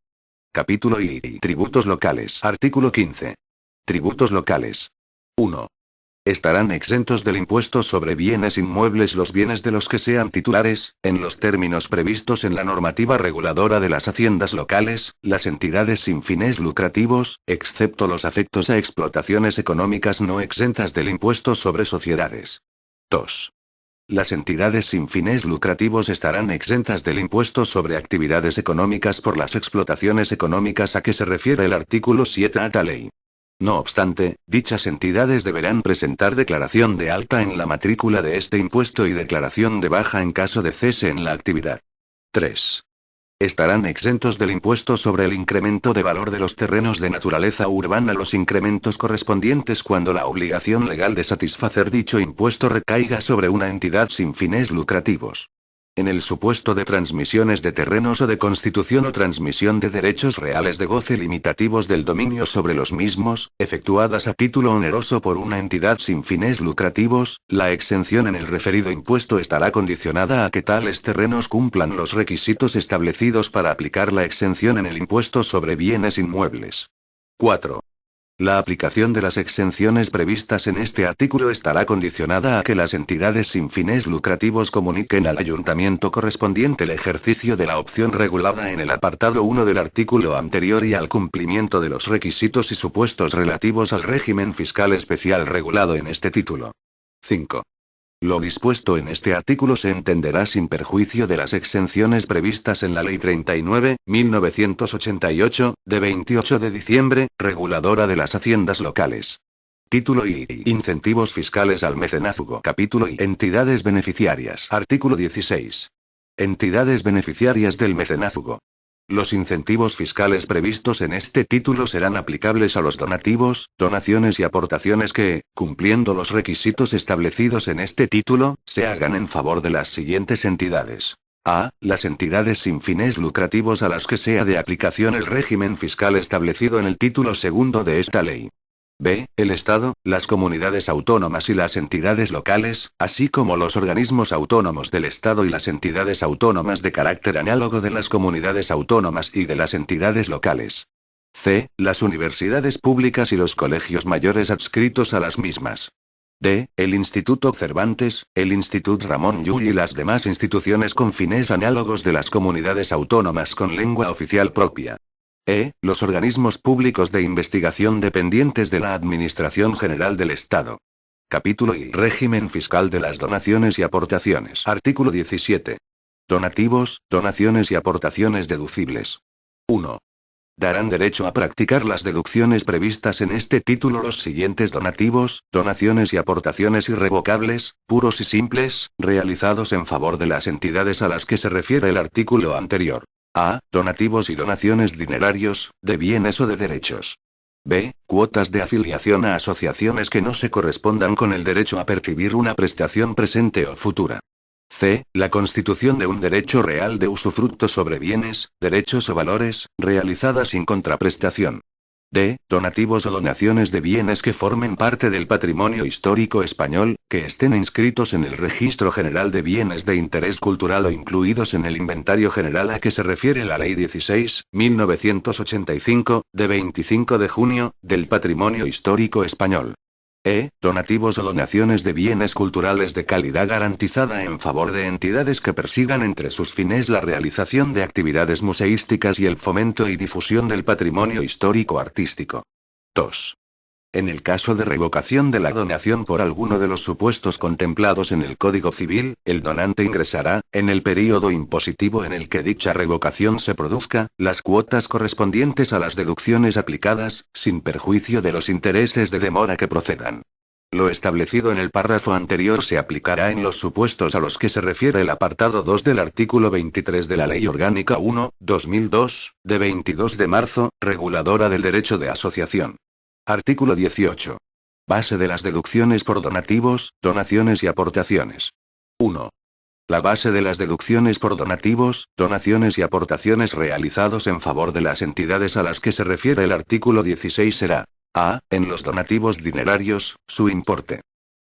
Capítulo I. Tributos locales. Artículo 15. Tributos locales. 1. Estarán exentos del impuesto sobre bienes inmuebles los bienes de los que sean titulares, en los términos previstos en la normativa reguladora de las haciendas locales, las entidades sin fines lucrativos, excepto los afectos a explotaciones económicas no exentas del impuesto sobre sociedades. 2. Las entidades sin fines lucrativos estarán exentas del impuesto sobre actividades económicas por las explotaciones económicas a que se refiere el artículo 7 de esta ley. No obstante, dichas entidades deberán presentar declaración de alta en la matrícula de este impuesto y declaración de baja en caso de cese en la actividad. 3. Estarán exentos del impuesto sobre el incremento de valor de los terrenos de naturaleza urbana los incrementos correspondientes cuando la obligación legal de satisfacer dicho impuesto recaiga sobre una entidad sin fines lucrativos. En el supuesto de transmisiones de terrenos o de constitución o transmisión de derechos reales de goce limitativos del dominio sobre los mismos, efectuadas a título oneroso por una entidad sin fines lucrativos, la exención en el referido impuesto estará condicionada a que tales terrenos cumplan los requisitos establecidos para aplicar la exención en el impuesto sobre bienes inmuebles. 4. La aplicación de las exenciones previstas en este artículo estará condicionada a que las entidades sin fines lucrativos comuniquen al ayuntamiento correspondiente el ejercicio de la opción regulada en el apartado 1 del artículo anterior y al cumplimiento de los requisitos y supuestos relativos al régimen fiscal especial regulado en este título. 5. Lo dispuesto en este artículo se entenderá sin perjuicio de las exenciones previstas en la Ley 39, 1988, de 28 de diciembre, reguladora de las haciendas locales. Título I. Incentivos fiscales al mecenazgo. Capítulo I. Entidades beneficiarias. Artículo 16. Entidades beneficiarias del mecenazgo. Los incentivos fiscales previstos en este título serán aplicables a los donativos, donaciones y aportaciones que, cumpliendo los requisitos establecidos en este título, se hagan en favor de las siguientes entidades. A. Las entidades sin fines lucrativos a las que sea de aplicación el régimen fiscal establecido en el título segundo de esta ley. B. El Estado, las comunidades autónomas y las entidades locales, así como los organismos autónomos del Estado y las entidades autónomas de carácter análogo de las comunidades autónomas y de las entidades locales. C. Las universidades públicas y los colegios mayores adscritos a las mismas. D. El Instituto Cervantes, el Institut Ramon Llull y las demás instituciones con fines análogos de las comunidades autónomas con lengua oficial propia. E. Los organismos públicos de investigación dependientes de la Administración General del Estado. Capítulo I. Régimen fiscal de las donaciones y aportaciones. Artículo 17. Donativos, donaciones y aportaciones deducibles. 1. Darán derecho a practicar las deducciones previstas en este título los siguientes donativos, donaciones y aportaciones irrevocables, puros y simples, realizados en favor de las entidades a las que se refiere el artículo anterior. A. Donativos y donaciones dinerarios, de bienes o de derechos. B. Cuotas de afiliación a asociaciones que no se correspondan con el derecho a percibir una prestación presente o futura. C. La constitución de un derecho real de usufructo sobre bienes, derechos o valores, realizada sin contraprestación. D. Donativos o donaciones de bienes que formen parte del patrimonio histórico español, que estén inscritos en el Registro General de Bienes de Interés Cultural o incluidos en el Inventario General a que se refiere la Ley 16.1985, de 25 de junio, del Patrimonio Histórico Español. E. Donativos o donaciones de bienes culturales de calidad garantizada en favor de entidades que persigan entre sus fines la realización de actividades museísticas y el fomento y difusión del patrimonio histórico artístico. 2. En el caso de revocación de la donación por alguno de los supuestos contemplados en el Código Civil, el donante ingresará, en el período impositivo en el que dicha revocación se produzca, las cuotas correspondientes a las deducciones aplicadas, sin perjuicio de los intereses de demora que procedan. Lo establecido en el párrafo anterior se aplicará en los supuestos a los que se refiere el apartado 2 del artículo 23 de la Ley Orgánica 1/2002, de 22 de marzo, reguladora del derecho de asociación. Artículo 18. Base de las deducciones por donativos, donaciones y aportaciones. 1. La base de las deducciones por donativos, donaciones y aportaciones realizados en favor de las entidades a las que se refiere el artículo 16 será: A. En los donativos dinerarios, su importe.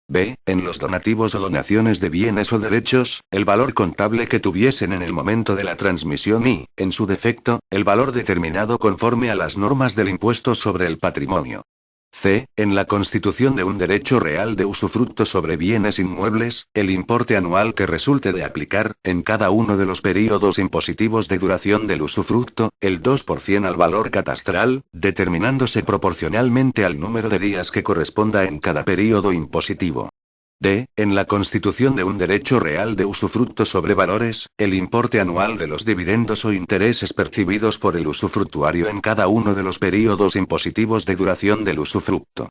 B. En los donativos o donaciones de bienes o derechos, el valor contable que tuviesen en el momento de la transmisión y, en su defecto, el valor determinado conforme a las normas del impuesto sobre el patrimonio. C. En la constitución de un derecho real de usufructo sobre bienes inmuebles, el importe anual que resulte de aplicar, en cada uno de los períodos impositivos de duración del usufructo, el 2% al valor catastral, determinándose proporcionalmente al número de días que corresponda en cada período impositivo. D. En la constitución de un derecho real de usufructo sobre valores, el importe anual de los dividendos o intereses percibidos por el usufructuario en cada uno de los períodos impositivos de duración del usufructo.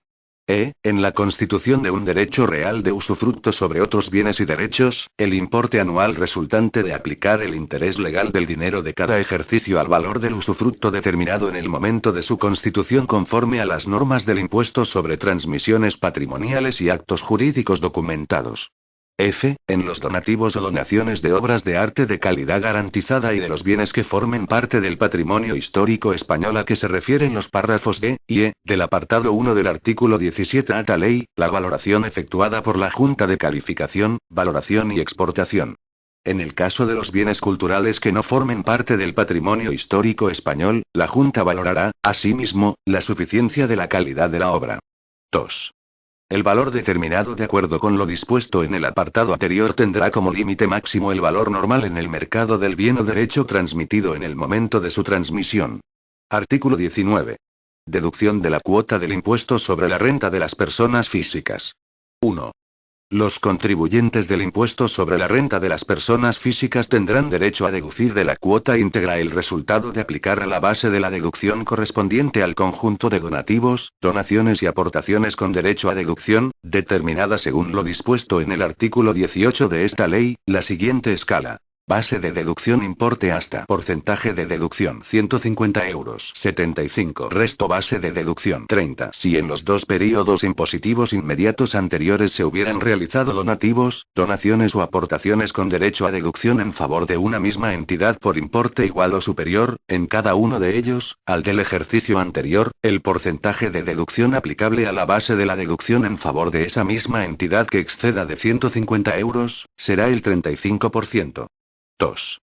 E. En la constitución de un derecho real de usufructo sobre otros bienes y derechos, el importe anual resultante de aplicar el interés legal del dinero de cada ejercicio al valor del usufructo determinado en el momento de su constitución conforme a las normas del impuesto sobre transmisiones patrimoniales y actos jurídicos documentados. F. En los donativos o donaciones de obras de arte de calidad garantizada y de los bienes que formen parte del patrimonio histórico español a que se refieren los párrafos D y E, del apartado 1 del artículo 17 a tal ley, la valoración efectuada por la Junta de Calificación, Valoración y Exportación. En el caso de los bienes culturales que no formen parte del patrimonio histórico español, la Junta valorará, asimismo, la suficiencia de la calidad de la obra. 2. El valor determinado de acuerdo con lo dispuesto en el apartado anterior tendrá como límite máximo el valor normal en el mercado del bien o derecho transmitido en el momento de su transmisión. Artículo 19. Deducción de la cuota del impuesto sobre la renta de las personas físicas. 1. Los contribuyentes del impuesto sobre la renta de las personas físicas tendrán derecho a deducir de la cuota íntegra el resultado de aplicar a la base de la deducción correspondiente al conjunto de donativos, donaciones y aportaciones con derecho a deducción, determinada según lo dispuesto en el artículo 18 de esta ley, la siguiente escala. Base de deducción importe hasta porcentaje de deducción 150 euros 75 resto base de deducción 30 si en los dos períodos impositivos inmediatos anteriores se hubieran realizado donativos, donaciones o aportaciones con derecho a deducción en favor de una misma entidad por importe igual o superior, en cada uno de ellos, al del ejercicio anterior, el porcentaje de deducción aplicable a la base de la deducción en favor de esa misma entidad que exceda de 150 euros, será el 35%. 2.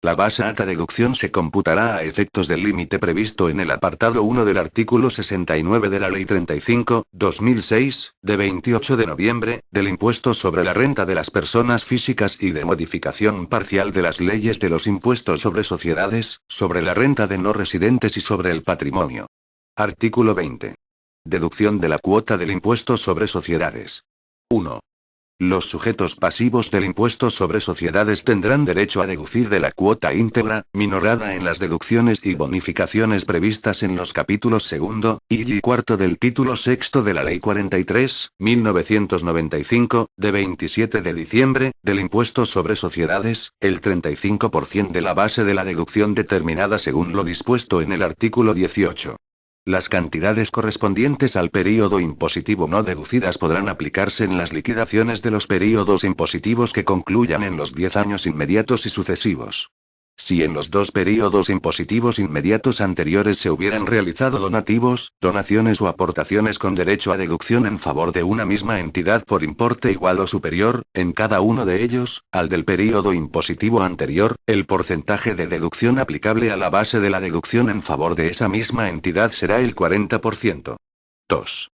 La base alta deducción se computará a efectos del límite previsto en el apartado 1 del artículo 69 de la Ley 35/2006, de 28 de noviembre, del impuesto sobre la renta de las personas físicas y de modificación parcial de las leyes de los impuestos sobre sociedades, sobre la renta de no residentes y sobre el patrimonio. Artículo 20. Deducción de la cuota del impuesto sobre sociedades. 1. Los sujetos pasivos del impuesto sobre sociedades tendrán derecho a deducir de la cuota íntegra, minorada en las deducciones y bonificaciones previstas en los capítulos segundo y cuarto del título sexto de la Ley 43/1995, de 27 de diciembre, del impuesto sobre sociedades, el 35% de la base de la deducción determinada según lo dispuesto en el artículo 18. Las cantidades correspondientes al período impositivo no deducidas podrán aplicarse en las liquidaciones de los períodos impositivos que concluyan en los 10 años inmediatos y sucesivos. Si en los 2 períodos impositivos inmediatos anteriores se hubieran realizado donativos, donaciones o aportaciones con derecho a deducción en favor de una misma entidad por importe igual o superior, en cada uno de ellos, al del período impositivo anterior, el porcentaje de deducción aplicable a la base de la deducción en favor de esa misma entidad será el 40%. 2.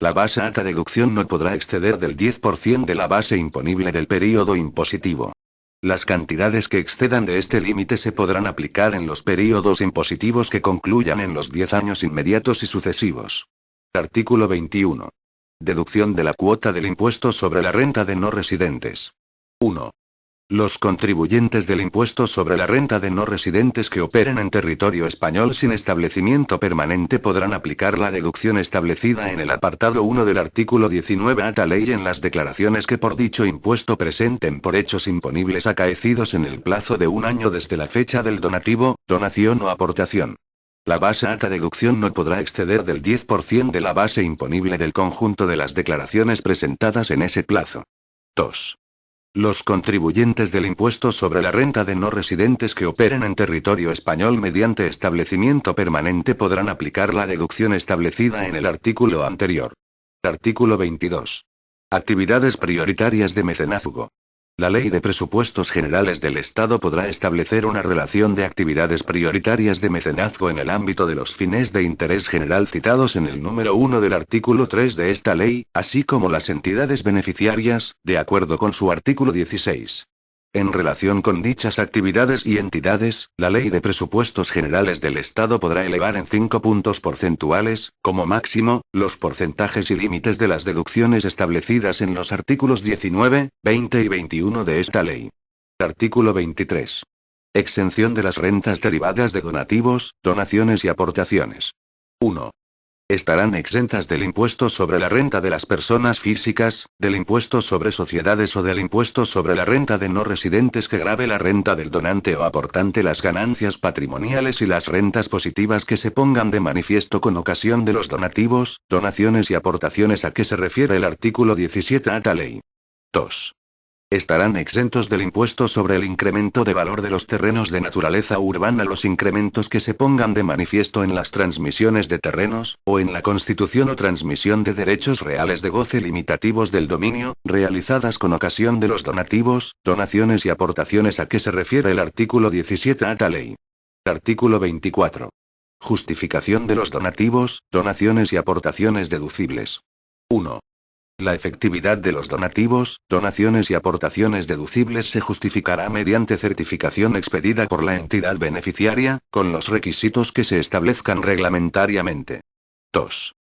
La base alta deducción no podrá exceder del 10% de la base imponible del período impositivo. Las cantidades que excedan de este límite se podrán aplicar en los períodos impositivos que concluyan en los 10 años inmediatos y sucesivos. Artículo 21. Deducción de la cuota del impuesto sobre la renta de no residentes. 1. Los contribuyentes del impuesto sobre la renta de no residentes que operen en territorio español sin establecimiento permanente podrán aplicar la deducción establecida en el apartado 1 del artículo 19 a tal ley en las declaraciones que por dicho impuesto presenten por hechos imponibles acaecidos en el plazo de 1 año desde la fecha del donativo, donación o aportación. La base alta deducción no podrá exceder del 10% de la base imponible del conjunto de las declaraciones presentadas en ese plazo. 2. Los contribuyentes del impuesto sobre la renta de no residentes que operen en territorio español mediante establecimiento permanente podrán aplicar la deducción establecida en el artículo anterior. Artículo 22. Actividades prioritarias de mecenazgo. La Ley de Presupuestos Generales del Estado podrá establecer una relación de actividades prioritarias de mecenazgo en el ámbito de los fines de interés general citados en el número 1 del artículo 3 de esta ley, así como las entidades beneficiarias, de acuerdo con su artículo 16. En relación con dichas actividades y entidades, la Ley de Presupuestos Generales del Estado podrá elevar en 5 puntos porcentuales, como máximo, los porcentajes y límites de las deducciones establecidas en los artículos 19, 20 y 21 de esta ley. Artículo 23. Exención de las rentas derivadas de donativos, donaciones y aportaciones. 1. Estarán exentas del impuesto sobre la renta de las personas físicas, del impuesto sobre sociedades o del impuesto sobre la renta de no residentes que grave la renta del donante o aportante, las ganancias patrimoniales y las rentas positivas que se pongan de manifiesto con ocasión de los donativos, donaciones y aportaciones a que se refiere el artículo 17 a tal ley. 2. Estarán exentos del impuesto sobre el incremento de valor de los terrenos de naturaleza urbana los incrementos que se pongan de manifiesto en las transmisiones de terrenos, o en la constitución o transmisión de derechos reales de goce limitativos del dominio, realizadas con ocasión de los donativos, donaciones y aportaciones a que se refiere el artículo 17 a tal ley. Artículo 24. Justificación de los donativos, donaciones y aportaciones deducibles. 1. La efectividad de los donativos, donaciones y aportaciones deducibles se justificará mediante certificación expedida por la entidad beneficiaria, con los requisitos que se establezcan reglamentariamente. 2.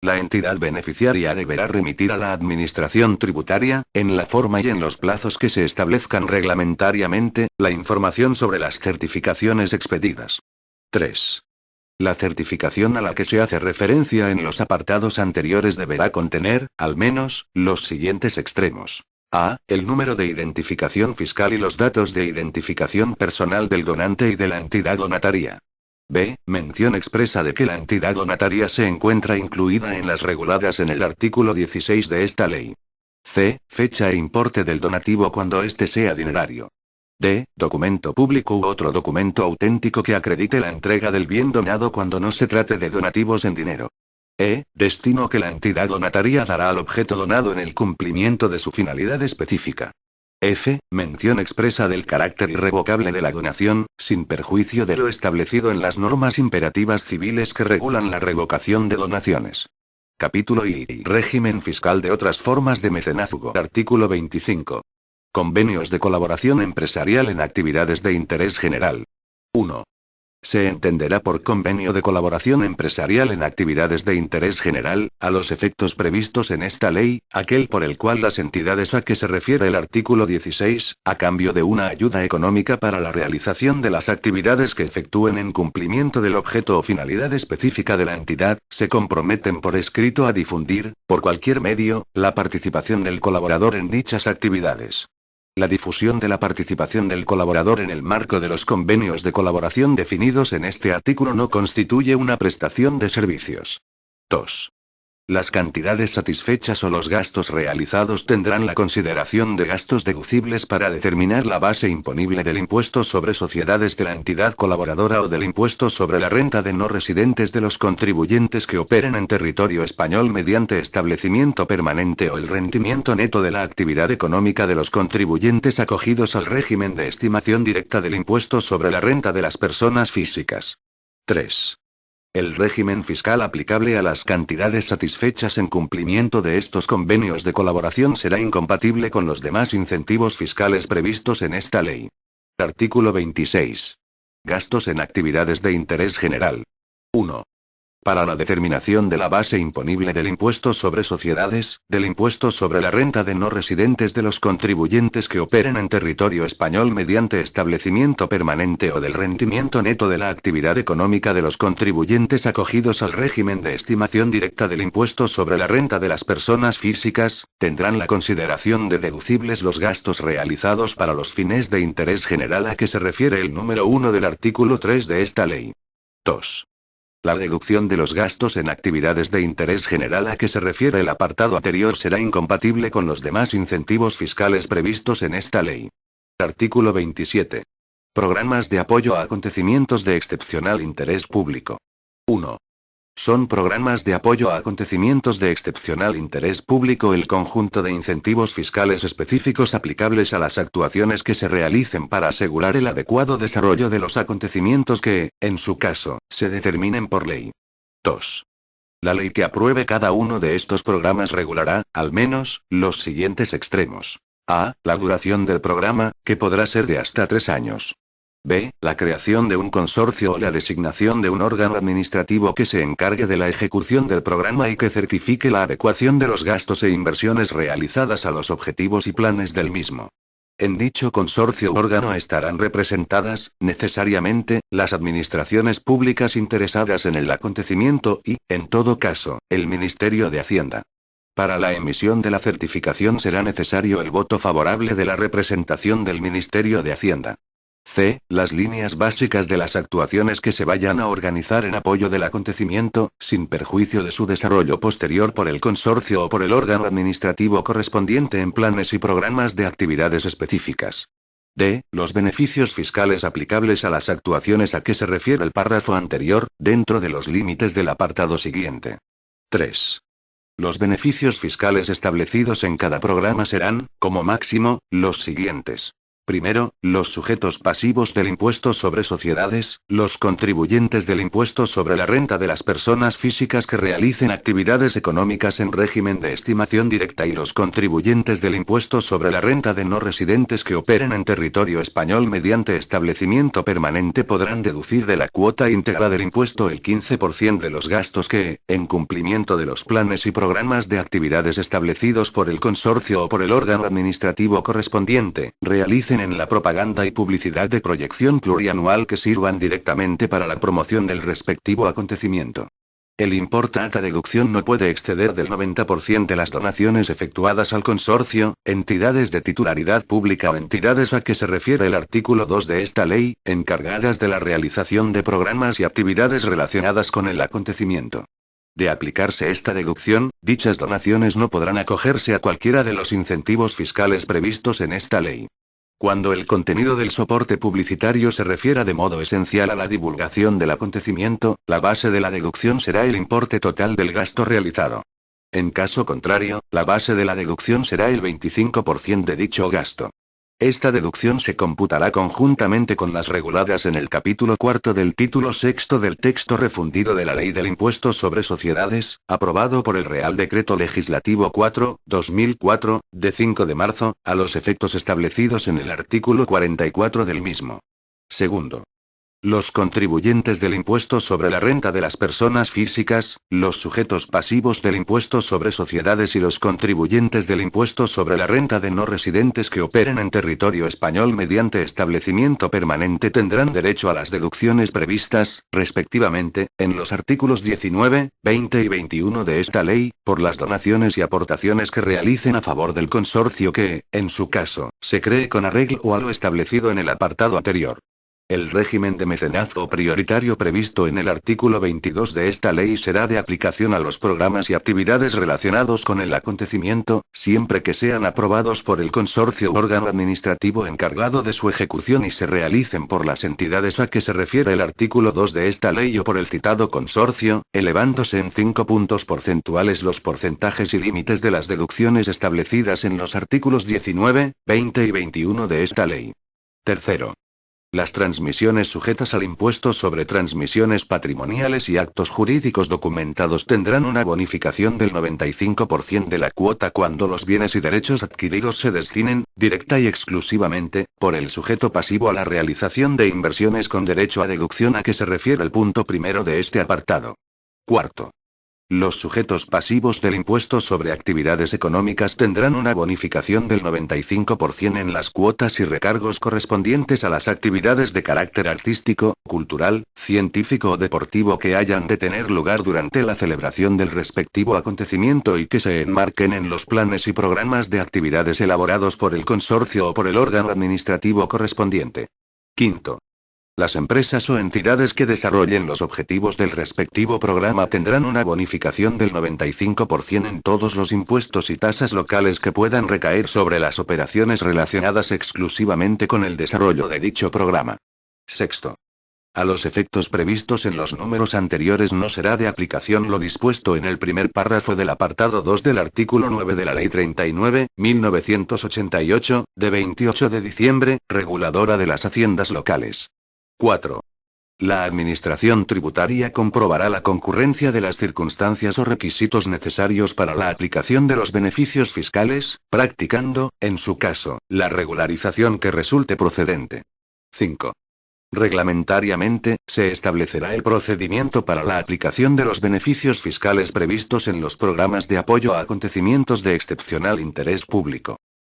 La entidad beneficiaria deberá remitir a la Administración tributaria, en la forma y en los plazos que se establezcan reglamentariamente, la información sobre las certificaciones expedidas. 3. La certificación a la que se hace referencia en los apartados anteriores deberá contener, al menos, los siguientes extremos. A. El número de identificación fiscal y los datos de identificación personal del donante y de la entidad donataria. B. Mención expresa de que la entidad donataria se encuentra incluida en las reguladas en el artículo 16 de esta ley. C. Fecha e importe del donativo cuando éste sea dinerario. D. Documento público u otro documento auténtico que acredite la entrega del bien donado cuando no se trate de donativos en dinero. E. Destino que la entidad donataria dará al objeto donado en el cumplimiento de su finalidad específica. F. Mención expresa del carácter irrevocable de la donación, sin perjuicio de lo establecido en las normas imperativas civiles que regulan la revocación de donaciones. Capítulo I. Régimen fiscal de otras formas de mecenazgo. Artículo 25. Convenios de colaboración empresarial en actividades de interés general. 1. Se entenderá por convenio de colaboración empresarial en actividades de interés general, a los efectos previstos en esta ley, aquel por el cual las entidades a que se refiere el artículo 16, a cambio de una ayuda económica para la realización de las actividades que efectúen en cumplimiento del objeto o finalidad específica de la entidad, se comprometen por escrito a difundir, por cualquier medio, la participación del colaborador en dichas actividades. La difusión de la participación del colaborador en el marco de los convenios de colaboración definidos en este artículo no constituye una prestación de servicios. 2. Las cantidades satisfechas o los gastos realizados tendrán la consideración de gastos deducibles para determinar la base imponible del impuesto sobre sociedades de la entidad colaboradora o del impuesto sobre la renta de no residentes de los contribuyentes que operen en territorio español mediante establecimiento permanente o el rendimiento neto de la actividad económica de los contribuyentes acogidos al régimen de estimación directa del impuesto sobre la renta de las personas físicas. 3. El régimen fiscal aplicable a las cantidades satisfechas en cumplimiento de estos convenios de colaboración será incompatible con los demás incentivos fiscales previstos en esta ley. Artículo 26. Gastos en actividades de interés general. 1. Para la determinación de la base imponible del impuesto sobre sociedades, del impuesto sobre la renta de no residentes de los contribuyentes que operen en territorio español mediante establecimiento permanente o del rendimiento neto de la actividad económica de los contribuyentes acogidos al régimen de estimación directa del impuesto sobre la renta de las personas físicas, tendrán la consideración de deducibles los gastos realizados para los fines de interés general a que se refiere el número 1 del artículo 3 de esta ley. 2. La deducción de los gastos en actividades de interés general a que se refiere el apartado anterior será incompatible con los demás incentivos fiscales previstos en esta ley. Artículo 27. Programas de apoyo a acontecimientos de excepcional interés público. 1. Son programas de apoyo a acontecimientos de excepcional interés público el conjunto de incentivos fiscales específicos aplicables a las actuaciones que se realicen para asegurar el adecuado desarrollo de los acontecimientos que, en su caso, se determinen por ley. 2. La ley que apruebe cada uno de estos programas regulará, al menos, los siguientes extremos. A. La duración del programa, que podrá ser de hasta 3 años. B. La creación de un consorcio o la designación de un órgano administrativo que se encargue de la ejecución del programa y que certifique la adecuación de los gastos e inversiones realizadas a los objetivos y planes del mismo. En dicho consorcio u órgano estarán representadas, necesariamente, las administraciones públicas interesadas en el acontecimiento y, en todo caso, el Ministerio de Hacienda. Para la emisión de la certificación será necesario el voto favorable de la representación del Ministerio de Hacienda. C. Las líneas básicas de las actuaciones que se vayan a organizar en apoyo del acontecimiento, sin perjuicio de su desarrollo posterior por el consorcio o por el órgano administrativo correspondiente en planes y programas de actividades específicas. D. Los beneficios fiscales aplicables a las actuaciones a que se refiere el párrafo anterior, dentro de los límites del apartado siguiente. 3. Los beneficios fiscales establecidos en cada programa serán, como máximo, los siguientes. Primero, los sujetos pasivos del impuesto sobre sociedades, los contribuyentes del impuesto sobre la renta de las personas físicas que realicen actividades económicas en régimen de estimación directa y los contribuyentes del impuesto sobre la renta de no residentes que operen en territorio español mediante establecimiento permanente podrán deducir de la cuota íntegra del impuesto el 15% de los gastos que, en cumplimiento de los planes y programas de actividades establecidos por el consorcio o por el órgano administrativo correspondiente, realicen en la propaganda y publicidad de proyección plurianual que sirvan directamente para la promoción del respectivo acontecimiento. El importe a deducción no puede exceder del 90% de las donaciones efectuadas al consorcio, entidades de titularidad pública o entidades a que se refiere el artículo 2 de esta ley, encargadas de la realización de programas y actividades relacionadas con el acontecimiento. De aplicarse esta deducción, dichas donaciones no podrán acogerse a cualquiera de los incentivos fiscales previstos en esta ley. Cuando el contenido del soporte publicitario se refiera de modo esencial a la divulgación del acontecimiento, la base de la deducción será el importe total del gasto realizado. En caso contrario, la base de la deducción será el 25% de dicho gasto. Esta deducción se computará conjuntamente con las reguladas en el capítulo cuarto del título sexto del texto refundido de la Ley del Impuesto sobre Sociedades, aprobado por el Real Decreto Legislativo 4/2004, de 5 de marzo, a los efectos establecidos en el artículo 44 del mismo. Segundo. Los contribuyentes del impuesto sobre la renta de las personas físicas, los sujetos pasivos del impuesto sobre sociedades y los contribuyentes del impuesto sobre la renta de no residentes que operen en territorio español mediante establecimiento permanente tendrán derecho a las deducciones previstas, respectivamente, en los artículos 19, 20 y 21 de esta ley, por las donaciones y aportaciones que realicen a favor del consorcio que, en su caso, se cree con arreglo a lo establecido en el apartado anterior. El régimen de mecenazgo prioritario previsto en el artículo 22 de esta ley será de aplicación a los programas y actividades relacionados con el acontecimiento, siempre que sean aprobados por el consorcio o órgano administrativo encargado de su ejecución y se realicen por las entidades a que se refiere el artículo 2 de esta ley o por el citado consorcio, elevándose en 5 puntos porcentuales los porcentajes y límites de las deducciones establecidas en los artículos 19, 20 y 21 de esta ley. Tercero. Las transmisiones sujetas al impuesto sobre transmisiones patrimoniales y actos jurídicos documentados tendrán una bonificación del 95% de la cuota cuando los bienes y derechos adquiridos se destinen, directa y exclusivamente, por el sujeto pasivo a la realización de inversiones con derecho a deducción a que se refiere el punto primero de este apartado. Cuarto. Los sujetos pasivos del impuesto sobre actividades económicas tendrán una bonificación del 95% en las cuotas y recargos correspondientes a las actividades de carácter artístico, cultural, científico o deportivo que hayan de tener lugar durante la celebración del respectivo acontecimiento y que se enmarquen en los planes y programas de actividades elaborados por el consorcio o por el órgano administrativo correspondiente. Quinto. Las empresas o entidades que desarrollen los objetivos del respectivo programa tendrán una bonificación del 95% en todos los impuestos y tasas locales que puedan recaer sobre las operaciones relacionadas exclusivamente con el desarrollo de dicho programa. Sexto. A los efectos previstos en los números anteriores no será de aplicación lo dispuesto en el primer párrafo del apartado 2 del artículo 9 de la Ley 39/1988, de 28 de diciembre, reguladora de las haciendas locales. 4. La Administración tributaria comprobará la concurrencia de las circunstancias o requisitos necesarios para la aplicación de los beneficios fiscales, practicando, en su caso, la regularización que resulte procedente. 5. Reglamentariamente, se establecerá el procedimiento para la aplicación de los beneficios fiscales previstos en los programas de apoyo a acontecimientos de excepcional interés público.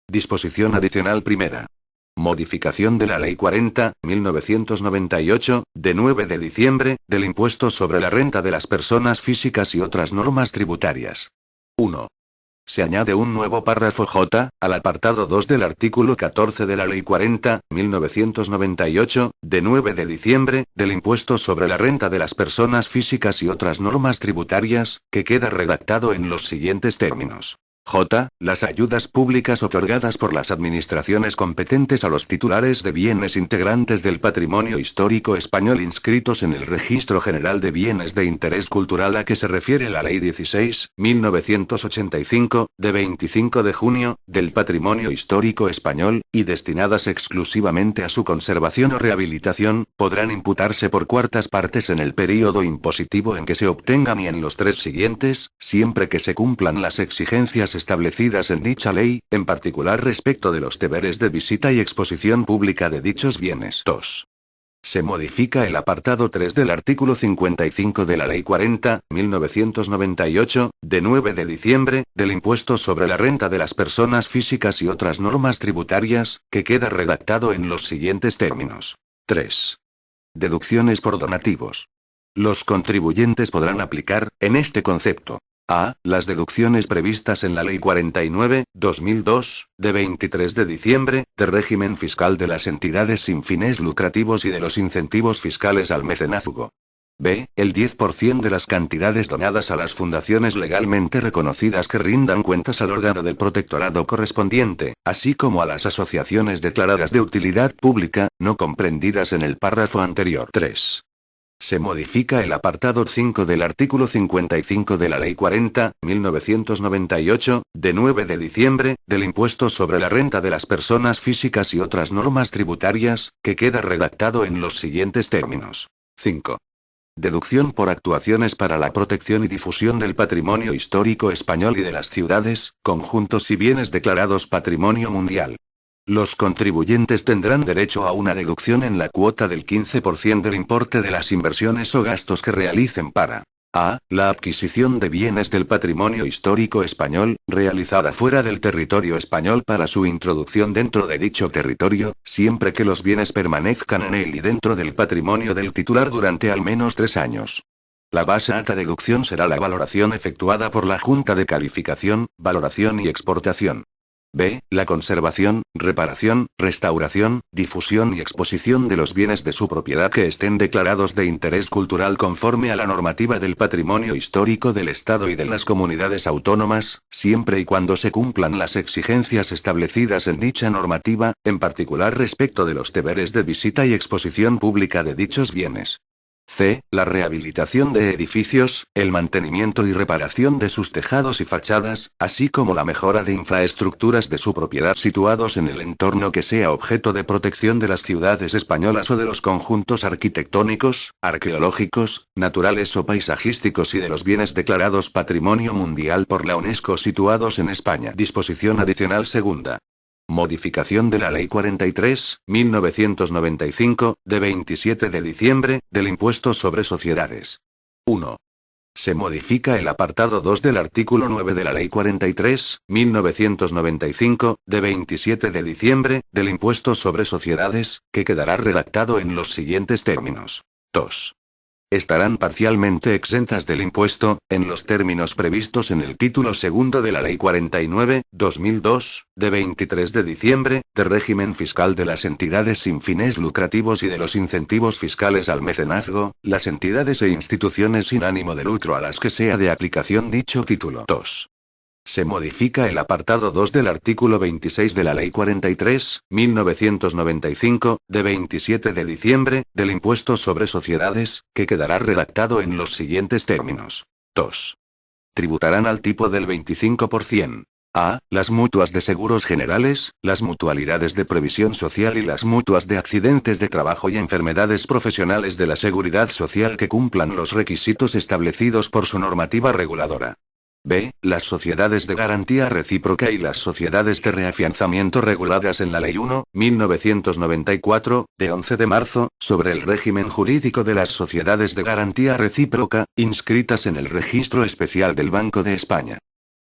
Disposición adicional primera. Modificación de la Ley 40/1998, de 9 de diciembre, del impuesto sobre la renta de las personas físicas y otras normas tributarias. 1. Se añade un nuevo párrafo J, al apartado 2 del artículo 14 de la Ley 40/1998, de 9 de diciembre, del impuesto sobre la renta de las personas físicas y otras normas tributarias, que queda redactado en los siguientes términos. J. Las ayudas públicas otorgadas por las administraciones competentes a los titulares de bienes integrantes del patrimonio histórico español inscritos en el Registro General de Bienes de Interés Cultural a que se refiere la Ley 16/1985, de 25 de junio, del patrimonio histórico español, y destinadas exclusivamente a su conservación o rehabilitación, podrán imputarse por cuartas partes en el período impositivo en que se obtengan y en los 3 siguientes, siempre que se cumplan las exigencias establecidas en dicha ley, en particular respecto de los deberes de visita y exposición pública de dichos bienes. 2. Se modifica el apartado 3 del artículo 55 de la Ley 40/1998, de 9 de diciembre, del impuesto sobre la renta de las personas físicas y otras normas tributarias, que queda redactado en los siguientes términos. 3. Deducciones por donativos. Los contribuyentes podrán aplicar, en este concepto, a. Las deducciones previstas en la Ley 49/2002, de 23 de diciembre, de régimen fiscal de las entidades sin fines lucrativos y de los incentivos fiscales al mecenazgo. B. El 10% de las cantidades donadas a las fundaciones legalmente reconocidas que rindan cuentas al órgano del protectorado correspondiente, así como a las asociaciones declaradas de utilidad pública, no comprendidas en el párrafo anterior. 3. Se modifica el apartado 5 del artículo 55 de la Ley 40.1998, de 9 de diciembre, del impuesto sobre la renta de las personas físicas y otras normas tributarias, que queda redactado en los siguientes términos. 5. Deducción por actuaciones para la protección y difusión del patrimonio histórico español y de las ciudades, conjuntos y bienes declarados Patrimonio Mundial. Los contribuyentes tendrán derecho a una deducción en la cuota del 15% del importe de las inversiones o gastos que realicen para a. La adquisición de bienes del patrimonio histórico español, realizada fuera del territorio español para su introducción dentro de dicho territorio, siempre que los bienes permanezcan en él y dentro del patrimonio del titular durante al menos 3 años. La base a la deducción será la valoración efectuada por la Junta de Calificación, Valoración y Exportación. B. La conservación, reparación, restauración, difusión y exposición de los bienes de su propiedad que estén declarados de interés cultural conforme a la normativa del patrimonio histórico del Estado y de las comunidades autónomas, siempre y cuando se cumplan las exigencias establecidas en dicha normativa, en particular respecto de los deberes de visita y exposición pública de dichos bienes. C. La rehabilitación de edificios, el mantenimiento y reparación de sus tejados y fachadas, así como la mejora de infraestructuras de su propiedad situados en el entorno que sea objeto de protección de las ciudades españolas o de los conjuntos arquitectónicos, arqueológicos, naturales o paisajísticos y de los bienes declarados Patrimonio Mundial por la UNESCO situados en España. Disposición adicional segunda. Modificación de la Ley 43.1995, de 27 de diciembre, del impuesto sobre sociedades. 1. Se modifica el apartado 2 del artículo 9 de la Ley 43.1995, de 27 de diciembre, del impuesto sobre sociedades, que quedará redactado en los siguientes términos. 2. Estarán parcialmente exentas del impuesto, en los términos previstos en el título segundo de la Ley 49/2002, de 23 de diciembre, de régimen fiscal de las entidades sin fines lucrativos y de los incentivos fiscales al mecenazgo, las entidades e instituciones sin ánimo de lucro a las que sea de aplicación dicho título. 2. Se modifica el apartado 2 del artículo 26 de la Ley 43.1995, de 27 de diciembre, del impuesto sobre sociedades, que quedará redactado en los siguientes términos. 2. Tributarán al tipo del 25%. A. Las mutuas de seguros generales, las mutualidades de previsión social y las mutuas de accidentes de trabajo y enfermedades profesionales de la Seguridad Social que cumplan los requisitos establecidos por su normativa reguladora. B. Las sociedades de garantía recíproca y las sociedades de reafianzamiento reguladas en la Ley 1/1994, de 11 de marzo, sobre el régimen jurídico de las sociedades de garantía recíproca, inscritas en el Registro Especial del Banco de España.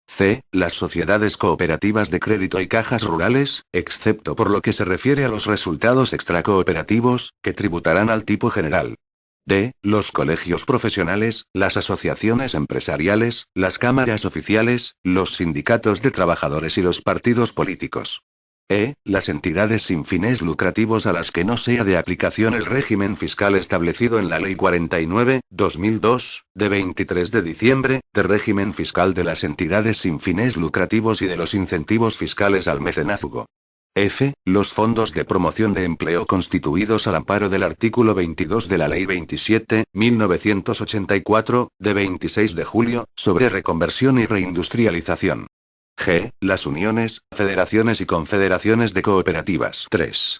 C. Las sociedades cooperativas de crédito y cajas rurales, excepto por lo que se refiere a los resultados extracooperativos, que tributarán al tipo general. D. Los colegios profesionales, las asociaciones empresariales, las cámaras oficiales, los sindicatos de trabajadores y los partidos políticos. E. Las entidades sin fines lucrativos a las que no sea de aplicación el régimen fiscal establecido en la Ley 49/2002, de 23 de diciembre, de régimen fiscal de las entidades sin fines lucrativos y de los incentivos fiscales al mecenazgo. F. Los fondos de promoción de empleo constituidos al amparo del artículo 22 de la Ley 27.1984, de 26 de julio, sobre reconversión y reindustrialización. G. Las uniones, federaciones y confederaciones de cooperativas. 3.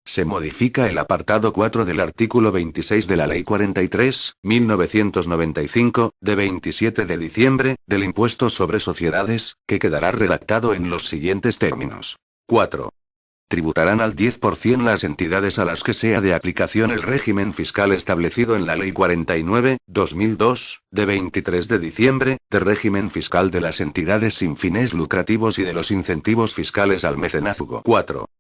Se modifica el apartado 4 del artículo 26 de la Ley 43.1995, de 27 de diciembre, del impuesto sobre sociedades, que quedará redactado en los siguientes términos. 4. Tributarán al 10% las entidades a las que sea de aplicación el régimen fiscal establecido en la Ley 49/2002, de 23 de diciembre, de régimen fiscal de las entidades sin fines lucrativos y de los incentivos fiscales al mecenazgo. 4.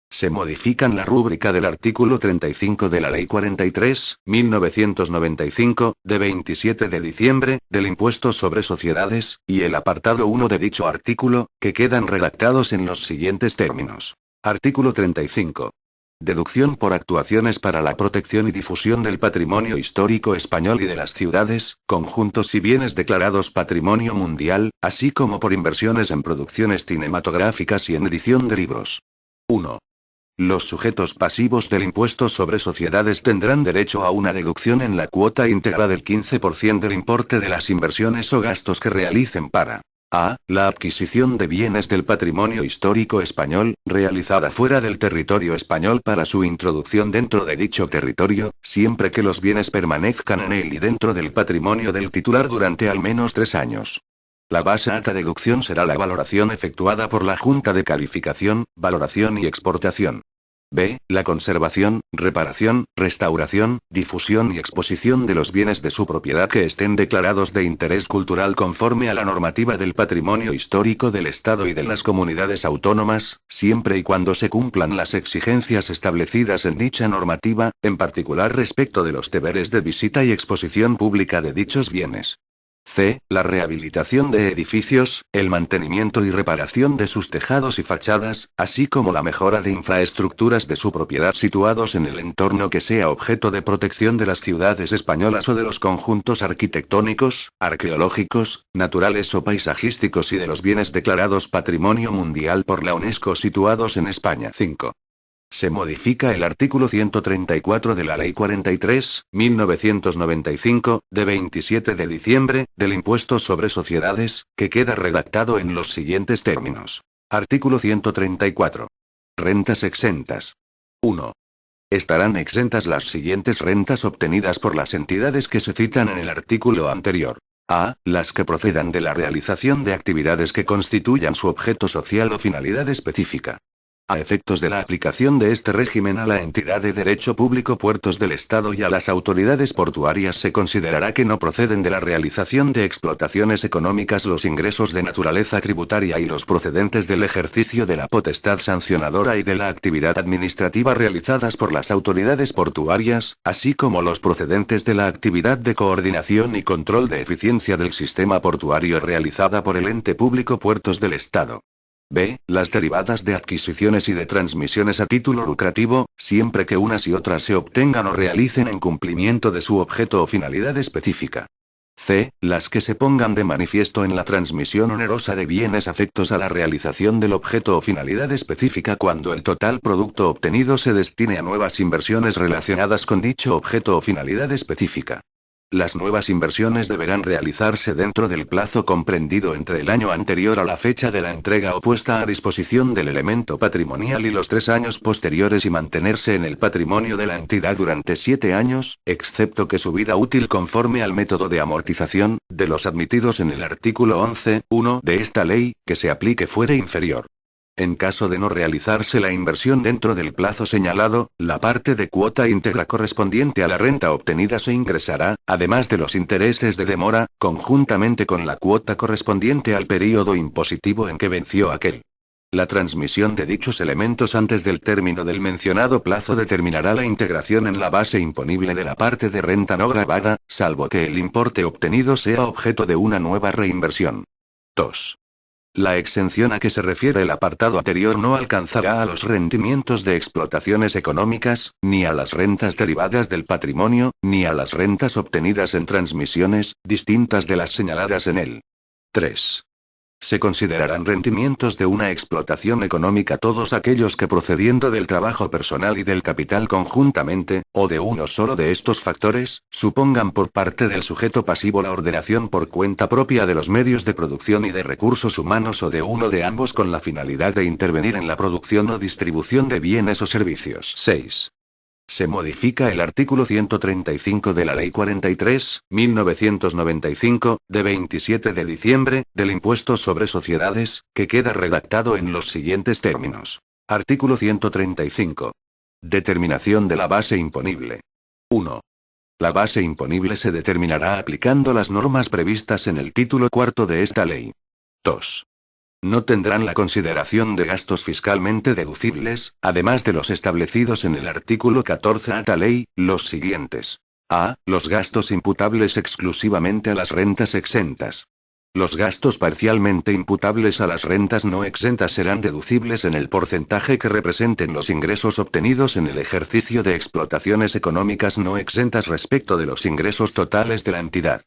Se modifican la rúbrica del artículo 35 de la Ley 43.1995, de 27 de diciembre, del impuesto sobre sociedades, y el apartado 1 de dicho artículo, que quedan redactados en los siguientes términos. Artículo 35. Deducción por actuaciones para la protección y difusión del patrimonio histórico español y de las ciudades, conjuntos y bienes declarados Patrimonio Mundial, así como por inversiones en producciones cinematográficas y en edición de libros. 1. Los sujetos pasivos del impuesto sobre sociedades tendrán derecho a una deducción en la cuota íntegra del 15% del importe de las inversiones o gastos que realicen para a. La adquisición de bienes del patrimonio histórico español, realizada fuera del territorio español para su introducción dentro de dicho territorio, siempre que los bienes permanezcan en él y dentro del patrimonio del titular durante al menos 3 años. La base a deducción será la valoración efectuada por la Junta de Calificación, Valoración y Exportación. B. La conservación, reparación, restauración, difusión y exposición de los bienes de su propiedad que estén declarados de interés cultural conforme a la normativa del patrimonio histórico del Estado y de las comunidades autónomas, siempre y cuando se cumplan las exigencias establecidas en dicha normativa, en particular respecto de los deberes de visita y exposición pública de dichos bienes. C. La rehabilitación de edificios, el mantenimiento y reparación de sus tejados y fachadas, así como la mejora de infraestructuras de su propiedad situados en el entorno que sea objeto de protección de las ciudades españolas o de los conjuntos arquitectónicos, arqueológicos, naturales o paisajísticos y de los bienes declarados Patrimonio Mundial por la UNESCO situados en España. 5. Se modifica el artículo 134 de la Ley 43/1995, de 27 de diciembre, del impuesto sobre sociedades, que queda redactado en los siguientes términos. Artículo 134. Rentas exentas. 1. Estarán exentas las siguientes rentas obtenidas por las entidades que se citan en el artículo anterior. A. Las que procedan de la realización de actividades que constituyan su objeto social o finalidad específica. A efectos de la aplicación de este régimen a la entidad de derecho público Puertos del Estado y a las autoridades portuarias se considerará que no proceden de la realización de explotaciones económicas los ingresos de naturaleza tributaria y los procedentes del ejercicio de la potestad sancionadora y de la actividad administrativa realizadas por las autoridades portuarias, así como los procedentes de la actividad de coordinación y control de eficiencia del sistema portuario realizada por el ente público Puertos del Estado. B. Las derivadas de adquisiciones y de transmisiones a título lucrativo, siempre que unas y otras se obtengan o realicen en cumplimiento de su objeto o finalidad específica. C. Las que se pongan de manifiesto en la transmisión onerosa de bienes afectos a la realización del objeto o finalidad específica cuando el total producto obtenido se destine a nuevas inversiones relacionadas con dicho objeto o finalidad específica. Las nuevas inversiones deberán realizarse dentro del plazo comprendido entre el año anterior a la fecha de la entrega o puesta a disposición del elemento patrimonial y los 3 años posteriores y mantenerse en el patrimonio de la entidad durante 7 años, excepto que su vida útil conforme al método de amortización, de los admitidos en el artículo 11.1 de esta ley, que se aplique fuere inferior. En caso de no realizarse la inversión dentro del plazo señalado, la parte de cuota íntegra correspondiente a la renta obtenida se ingresará, además de los intereses de demora, conjuntamente con la cuota correspondiente al período impositivo en que venció aquel. La transmisión de dichos elementos antes del término del mencionado plazo determinará la integración en la base imponible de la parte de renta no gravada, salvo que el importe obtenido sea objeto de una nueva reinversión. 2. La exención a que se refiere el apartado anterior no alcanzará a los rendimientos de explotaciones económicas, ni a las rentas derivadas del patrimonio, ni a las rentas obtenidas en transmisiones, distintas de las señaladas en él. 3. Se considerarán rendimientos de una explotación económica todos aquellos que procediendo del trabajo personal y del capital conjuntamente, o de uno solo de estos factores, supongan por parte del sujeto pasivo la ordenación por cuenta propia de los medios de producción y de recursos humanos o de uno de ambos con la finalidad de intervenir en la producción o distribución de bienes o servicios. 6. Se modifica el artículo 135 de la Ley 43/1995, de 27 de diciembre, del impuesto sobre sociedades, que queda redactado en los siguientes términos. Artículo 135. Determinación de la base imponible. 1. La base imponible se determinará aplicando las normas previstas en el título cuarto de esta ley. 2. No tendrán la consideración de gastos fiscalmente deducibles, además de los establecidos en el artículo 14 de esta ley, los siguientes. A. Los gastos imputables exclusivamente a las rentas exentas. Los gastos parcialmente imputables a las rentas no exentas serán deducibles en el porcentaje que representen los ingresos obtenidos en el ejercicio de explotaciones económicas no exentas respecto de los ingresos totales de la entidad.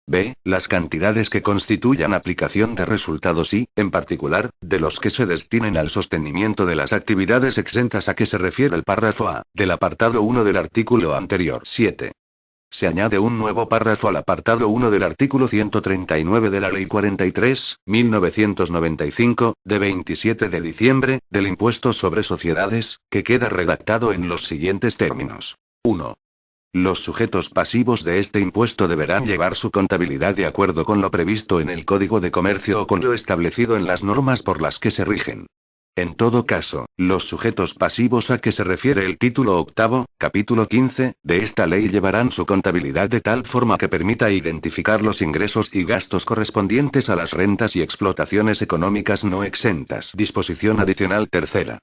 B. Las cantidades que constituyan aplicación de resultados y, en particular, de los que se destinen al sostenimiento de las actividades exentas a que se refiere el párrafo A, del apartado 1 del artículo anterior. 7. Se añade un nuevo párrafo al apartado 1 del artículo 139 de la Ley 43, 1995, de 27 de diciembre, del impuesto sobre sociedades, que queda redactado en los siguientes términos. 1. Los sujetos pasivos de este impuesto deberán llevar su contabilidad de acuerdo con lo previsto en el Código de Comercio o con lo establecido en las normas por las que se rigen. En todo caso, los sujetos pasivos a que se refiere el título octavo, capítulo 15, de esta ley llevarán su contabilidad de tal forma que permita identificar los ingresos y gastos correspondientes a las rentas y explotaciones económicas no exentas. Disposición adicional tercera.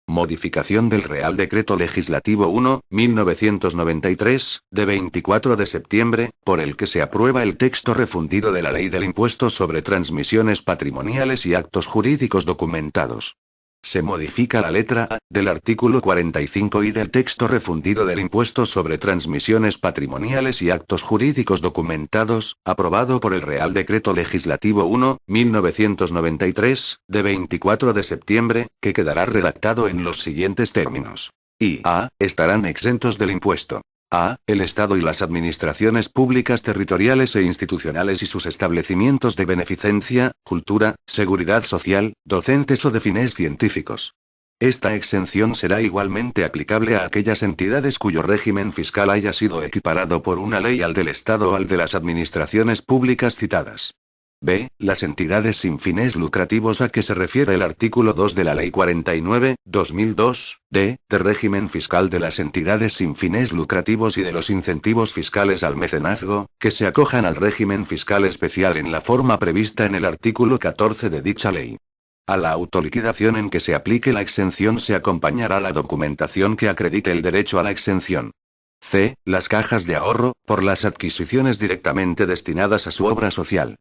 Modificación del Real Decreto Legislativo 1/1993, de 24 de septiembre, por el que se aprueba el texto refundido de la Ley del Impuesto sobre Transmisiones Patrimoniales y Actos Jurídicos Documentados. Se modifica la letra A del artículo 45 y del texto refundido del impuesto sobre transmisiones patrimoniales y actos jurídicos documentados, aprobado por el Real Decreto Legislativo 1/1993, de 24 de septiembre, que quedará redactado en los siguientes términos. Y A. Estarán exentos del impuesto. A. El Estado y las administraciones públicas territoriales e institucionales y sus establecimientos de beneficencia, cultura, seguridad social, docentes o de fines científicos. Esta exención será igualmente aplicable a aquellas entidades cuyo régimen fiscal haya sido equiparado por una ley al del Estado o al de las administraciones públicas citadas. B. Las entidades sin fines lucrativos a que se refiere el artículo 2 de la Ley 49/2002, D. De régimen fiscal de las entidades sin fines lucrativos y de los incentivos fiscales al mecenazgo, que se acojan al régimen fiscal especial en la forma prevista en el artículo 14 de dicha ley. A la autoliquidación en que se aplique la exención se acompañará la documentación que acredite el derecho a la exención. C. Las cajas de ahorro, por las adquisiciones directamente destinadas a su obra social.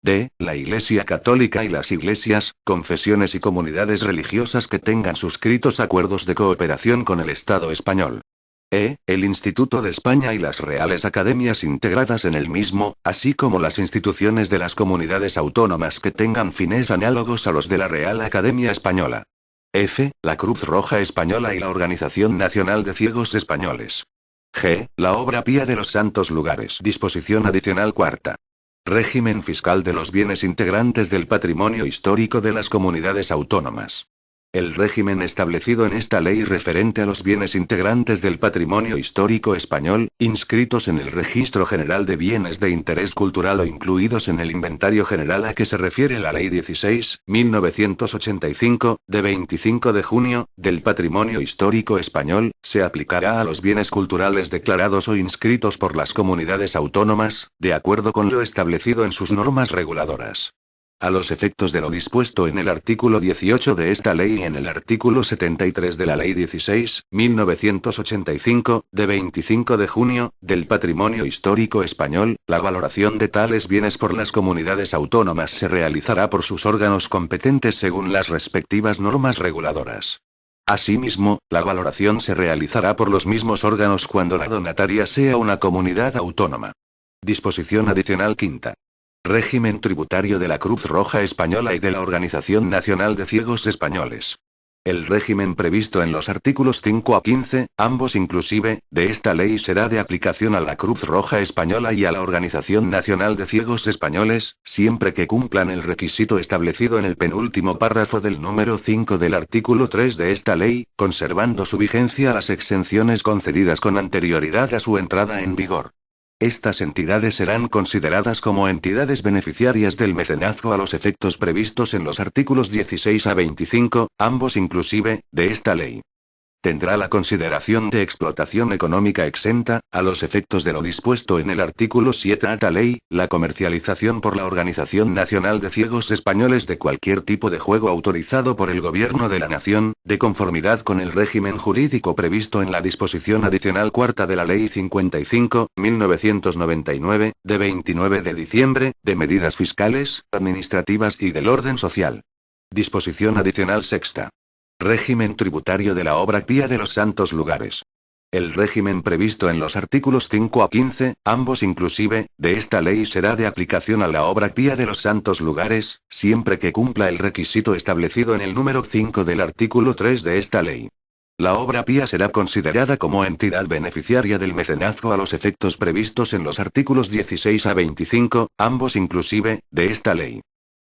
D. La Iglesia Católica y las iglesias, confesiones y comunidades religiosas que tengan suscritos acuerdos de cooperación con el Estado español. E. El Instituto de España y las Reales Academias integradas en el mismo, así como las instituciones de las comunidades autónomas que tengan fines análogos a los de la Real Academia Española. F. La Cruz Roja Española y la Organización Nacional de Ciegos Españoles. G. La Obra Pía de los Santos Lugares. Disposición adicional cuarta. Régimen fiscal de los bienes integrantes del patrimonio histórico de las comunidades autónomas. El régimen establecido en esta ley referente a los bienes integrantes del patrimonio histórico español, inscritos en el Registro General de Bienes de Interés Cultural o incluidos en el Inventario General a que se refiere la Ley 16/1985, de 25 de junio, del patrimonio histórico español, se aplicará a los bienes culturales declarados o inscritos por las comunidades autónomas, de acuerdo con lo establecido en sus normas reguladoras. A los efectos de lo dispuesto en el artículo 18 de esta ley y en el artículo 73 de la Ley 16/1985, de 25 de junio, del patrimonio histórico español, la valoración de tales bienes por las comunidades autónomas se realizará por sus órganos competentes según las respectivas normas reguladoras. Asimismo, la valoración se realizará por los mismos órganos cuando la donataria sea una comunidad autónoma. Disposición adicional quinta. Régimen tributario de la Cruz Roja Española y de la Organización Nacional de Ciegos Españoles. El régimen previsto en los artículos 5 a 15, ambos inclusive, de esta ley será de aplicación a la Cruz Roja Española y a la Organización Nacional de Ciegos Españoles, siempre que cumplan el requisito establecido en el penúltimo párrafo del número 5 del artículo 3 de esta ley, conservando su vigencia las exenciones concedidas con anterioridad a su entrada en vigor. Estas entidades serán consideradas como entidades beneficiarias del mecenazgo a los efectos previstos en los artículos 16 a 25, ambos inclusive, de esta ley. Tendrá la consideración de explotación económica exenta, a los efectos de lo dispuesto en el artículo 7 de esta ley, la comercialización por la Organización Nacional de Ciegos Españoles de cualquier tipo de juego autorizado por el Gobierno de la Nación, de conformidad con el régimen jurídico previsto en la disposición adicional cuarta de la Ley 55/1999, de 29 de diciembre, de medidas fiscales, administrativas y del orden social. Disposición adicional sexta. Régimen tributario de la Obra Pía de los Santos Lugares. El régimen previsto en los artículos 5 a 15, ambos inclusive, de esta ley será de aplicación a la obra pía de los santos lugares, siempre que cumpla el requisito establecido en el número 5 del artículo 3 de esta ley. La obra pía será considerada como entidad beneficiaria del mecenazgo a los efectos previstos en los artículos 16 a 25, ambos inclusive, de esta ley.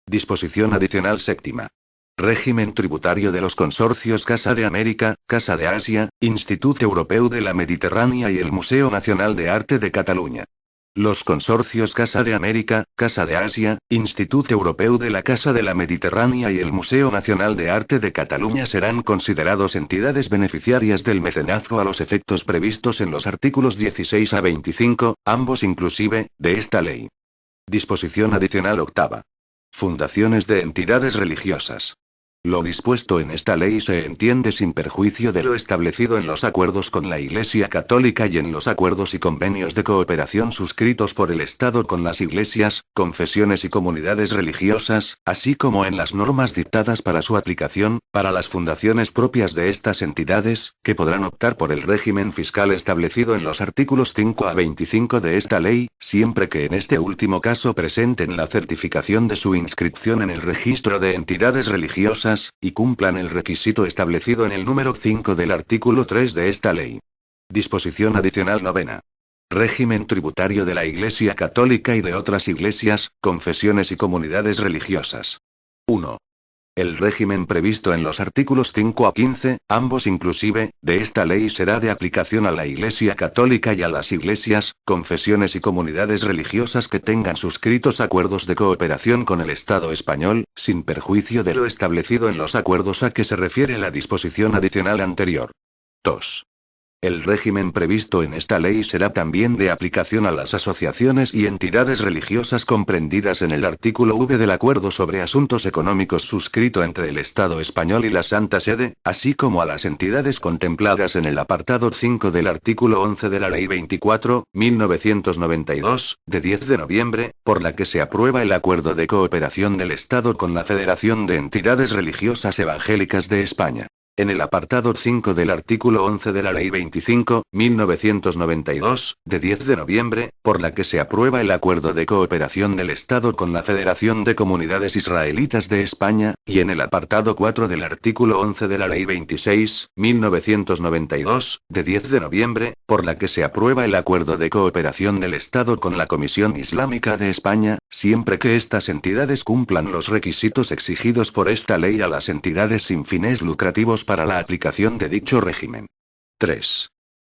Disposición adicional séptima. Régimen tributario de los consorcios Casa de América, Casa de Asia, Institut Europeu de la Mediterránea y el Museo Nacional de Arte de Cataluña. Los consorcios Casa de América, Casa de Asia, Institut Europeu de la Casa de la Mediterránea y el Museo Nacional de Arte de Cataluña serán considerados entidades beneficiarias del mecenazgo a los efectos previstos en los artículos 16 a 25, ambos inclusive, de esta ley. Disposición adicional octava. Fundaciones de entidades religiosas. Lo dispuesto en esta ley se entiende sin perjuicio de lo establecido en los acuerdos con la Iglesia Católica y en los acuerdos y convenios de cooperación suscritos por el Estado con las iglesias, confesiones y comunidades religiosas, así como en las normas dictadas para su aplicación, para las fundaciones propias de estas entidades, que podrán optar por el régimen fiscal establecido en los artículos 5 a 25 de esta ley, siempre que en este último caso presenten la certificación de su inscripción en el registro de entidades religiosas, y cumplan el requisito establecido en el número 5 del artículo 3 de esta ley. Disposición adicional novena. Régimen tributario de la Iglesia Católica y de otras iglesias, confesiones y comunidades religiosas. 1. El régimen previsto en los artículos 5 a 15, ambos inclusive, de esta ley será de aplicación a la Iglesia Católica y a las iglesias, confesiones y comunidades religiosas que tengan suscritos acuerdos de cooperación con el Estado español, sin perjuicio de lo establecido en los acuerdos a que se refiere la disposición adicional anterior. 2. El régimen previsto en esta ley será también de aplicación a las asociaciones y entidades religiosas comprendidas en el artículo V del Acuerdo sobre Asuntos Económicos suscrito entre el Estado español y la Santa Sede, así como a las entidades contempladas en el apartado 5 del artículo 11 de la Ley 24/1992, de 10 de noviembre, por la que se aprueba el Acuerdo de Cooperación del Estado con la Federación de Entidades Religiosas Evangélicas de España. En el apartado 5 del artículo 11 de la Ley 25/1992, de 10 de noviembre, por la que se aprueba el Acuerdo de Cooperación del Estado con la Federación de Comunidades Israelitas de España, y en el apartado 4 del artículo 11 de la Ley 26/1992, de 10 de noviembre, por la que se aprueba el Acuerdo de Cooperación del Estado con la Comisión Islámica de España, siempre que estas entidades cumplan los requisitos exigidos por esta ley a las entidades sin fines lucrativos para la aplicación de dicho régimen. 3.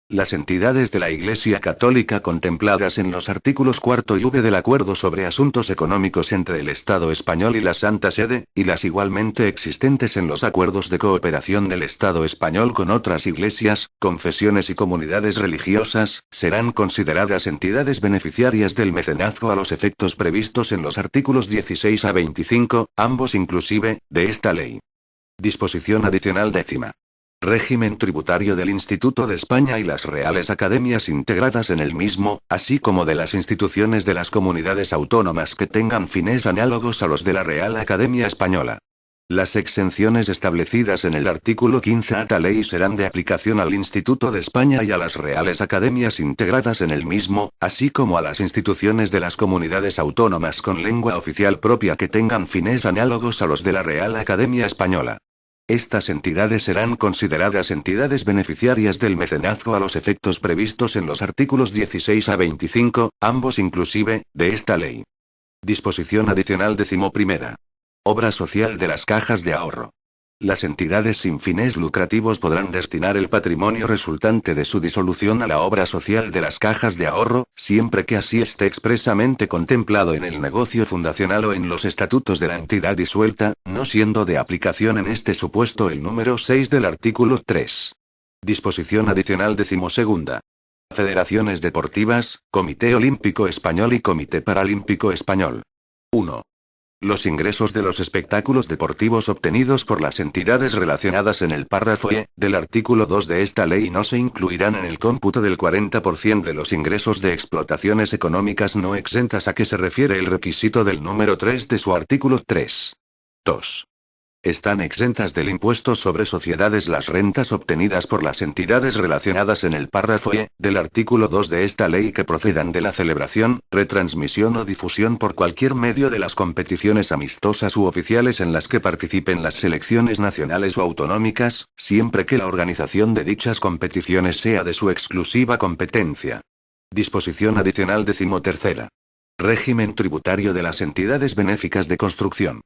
Las entidades de la Iglesia Católica contempladas en los artículos 4 y V del Acuerdo sobre Asuntos Económicos entre el Estado español y la Santa Sede, y las igualmente existentes en los acuerdos de cooperación del Estado español con otras iglesias, confesiones y comunidades religiosas, serán consideradas entidades beneficiarias del mecenazgo a los efectos previstos en los artículos 16 a 25, ambos inclusive, de esta ley. Disposición adicional décima. Régimen tributario del Instituto de España y las Reales Academias integradas en el mismo, así como de las instituciones de las comunidades autónomas que tengan fines análogos a los de la Real Academia Española. Las exenciones establecidas en el artículo 15 de tal ley serán de aplicación al Instituto de España y a las Reales Academias integradas en el mismo, así como a las instituciones de las comunidades autónomas con lengua oficial propia que tengan fines análogos a los de la Real Academia Española. Estas entidades serán consideradas entidades beneficiarias del mecenazgo a los efectos previstos en los artículos 16 a 25, ambos inclusive, de esta ley. Disposición adicional 11ª. Obra social de las cajas de ahorro. Las entidades sin fines lucrativos podrán destinar el patrimonio resultante de su disolución a la obra social de las cajas de ahorro, siempre que así esté expresamente contemplado en el negocio fundacional o en los estatutos de la entidad disuelta, no siendo de aplicación en este supuesto el número 6 del artículo 3. Disposición adicional 12ª. Federaciones deportivas, Comité Olímpico Español y Comité Paralímpico Español. 1. Los ingresos de los espectáculos deportivos obtenidos por las entidades relacionadas en el párrafo E, del artículo 2 de esta ley no se incluirán en el cómputo del 40% de los ingresos de explotaciones económicas no exentas a que se refiere el requisito del número 3 de su artículo 3. 2. Están exentas del impuesto sobre sociedades las rentas obtenidas por las entidades relacionadas en el párrafo E, del artículo 2 de esta ley que procedan de la celebración, retransmisión o difusión por cualquier medio de las competiciones amistosas u oficiales en las que participen las selecciones nacionales o autonómicas, siempre que la organización de dichas competiciones sea de su exclusiva competencia. Disposición adicional 13ª. Régimen tributario de las entidades benéficas de construcción.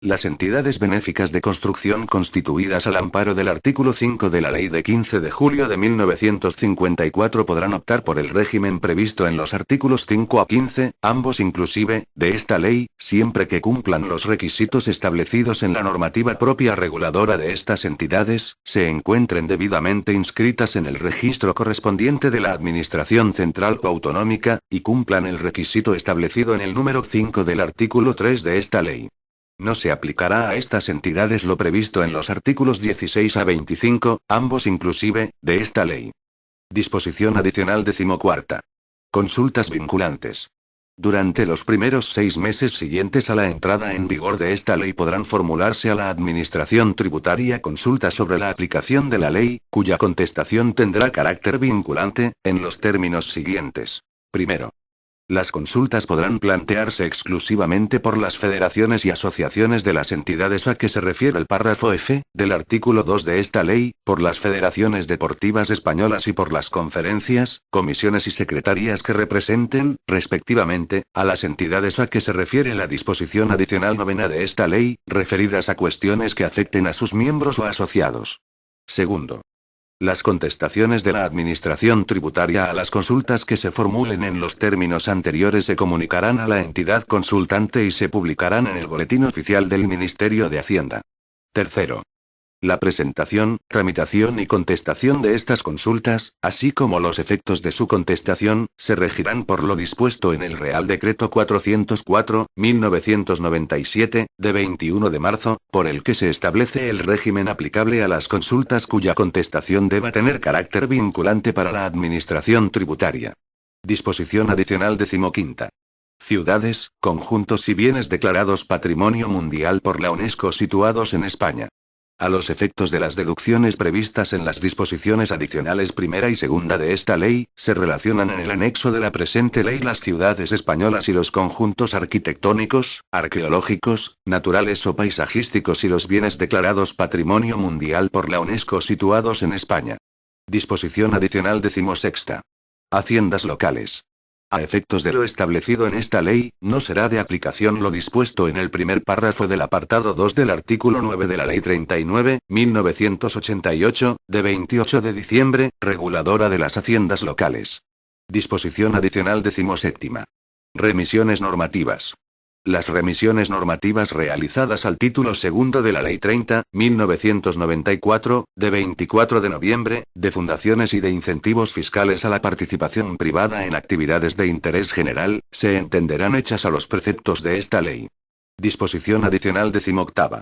Las entidades benéficas de construcción constituidas al amparo del artículo 5 de la Ley de 15 de julio de 1954 podrán optar por el régimen previsto en los artículos 5 a 15, ambos inclusive, de esta ley, siempre que cumplan los requisitos establecidos en la normativa propia reguladora de estas entidades, se encuentren debidamente inscritas en el registro correspondiente de la Administración Central o Autonómica, y cumplan el requisito establecido en el número 5 del artículo 3 de esta ley. No se aplicará a estas entidades lo previsto en los artículos 16 a 25, ambos inclusive, de esta ley. Disposición adicional 14ª. Consultas vinculantes. Durante los primeros 6 meses siguientes a la entrada en vigor de esta ley podrán formularse a la Administración Tributaria consultas sobre la aplicación de la ley, cuya contestación tendrá carácter vinculante, en los términos siguientes. Primero. Las consultas podrán plantearse exclusivamente por las federaciones y asociaciones de las entidades a que se refiere el párrafo F, del artículo 2 de esta ley, por las federaciones deportivas españolas y por las conferencias, comisiones y secretarías que representen, respectivamente, a las entidades a que se refiere la disposición adicional 9ª de esta ley, referidas a cuestiones que afecten a sus miembros o asociados. Segundo. Las contestaciones de la Administración Tributaria a las consultas que se formulen en los términos anteriores se comunicarán a la entidad consultante y se publicarán en el Boletín Oficial del Ministerio de Hacienda. Tercero. La presentación, tramitación y contestación de estas consultas, así como los efectos de su contestación, se regirán por lo dispuesto en el Real Decreto 404/1997, de 21 de marzo, por el que se establece el régimen aplicable a las consultas cuya contestación deba tener carácter vinculante para la Administración Tributaria. Disposición adicional 15ª. Ciudades, conjuntos y bienes declarados Patrimonio Mundial por la UNESCO situados en España. A los efectos de las deducciones previstas en las disposiciones adicionales primera y segunda de esta ley, se relacionan en el anexo de la presente ley las ciudades españolas y los conjuntos arquitectónicos, arqueológicos, naturales o paisajísticos y los bienes declarados Patrimonio Mundial por la UNESCO situados en España. Disposición adicional 16ª. Haciendas locales. A efectos de lo establecido en esta ley, no será de aplicación lo dispuesto en el primer párrafo del apartado 2 del artículo 9 de la Ley 39/1988, de 28 de diciembre, reguladora de las haciendas locales. Disposición adicional 17ª. Remisiones normativas. Las remisiones normativas realizadas al título segundo de la Ley 30/1994, de 24 de noviembre, de fundaciones y de incentivos fiscales a la participación privada en actividades de interés general, se entenderán hechas a los preceptos de esta ley. Disposición adicional 18ª.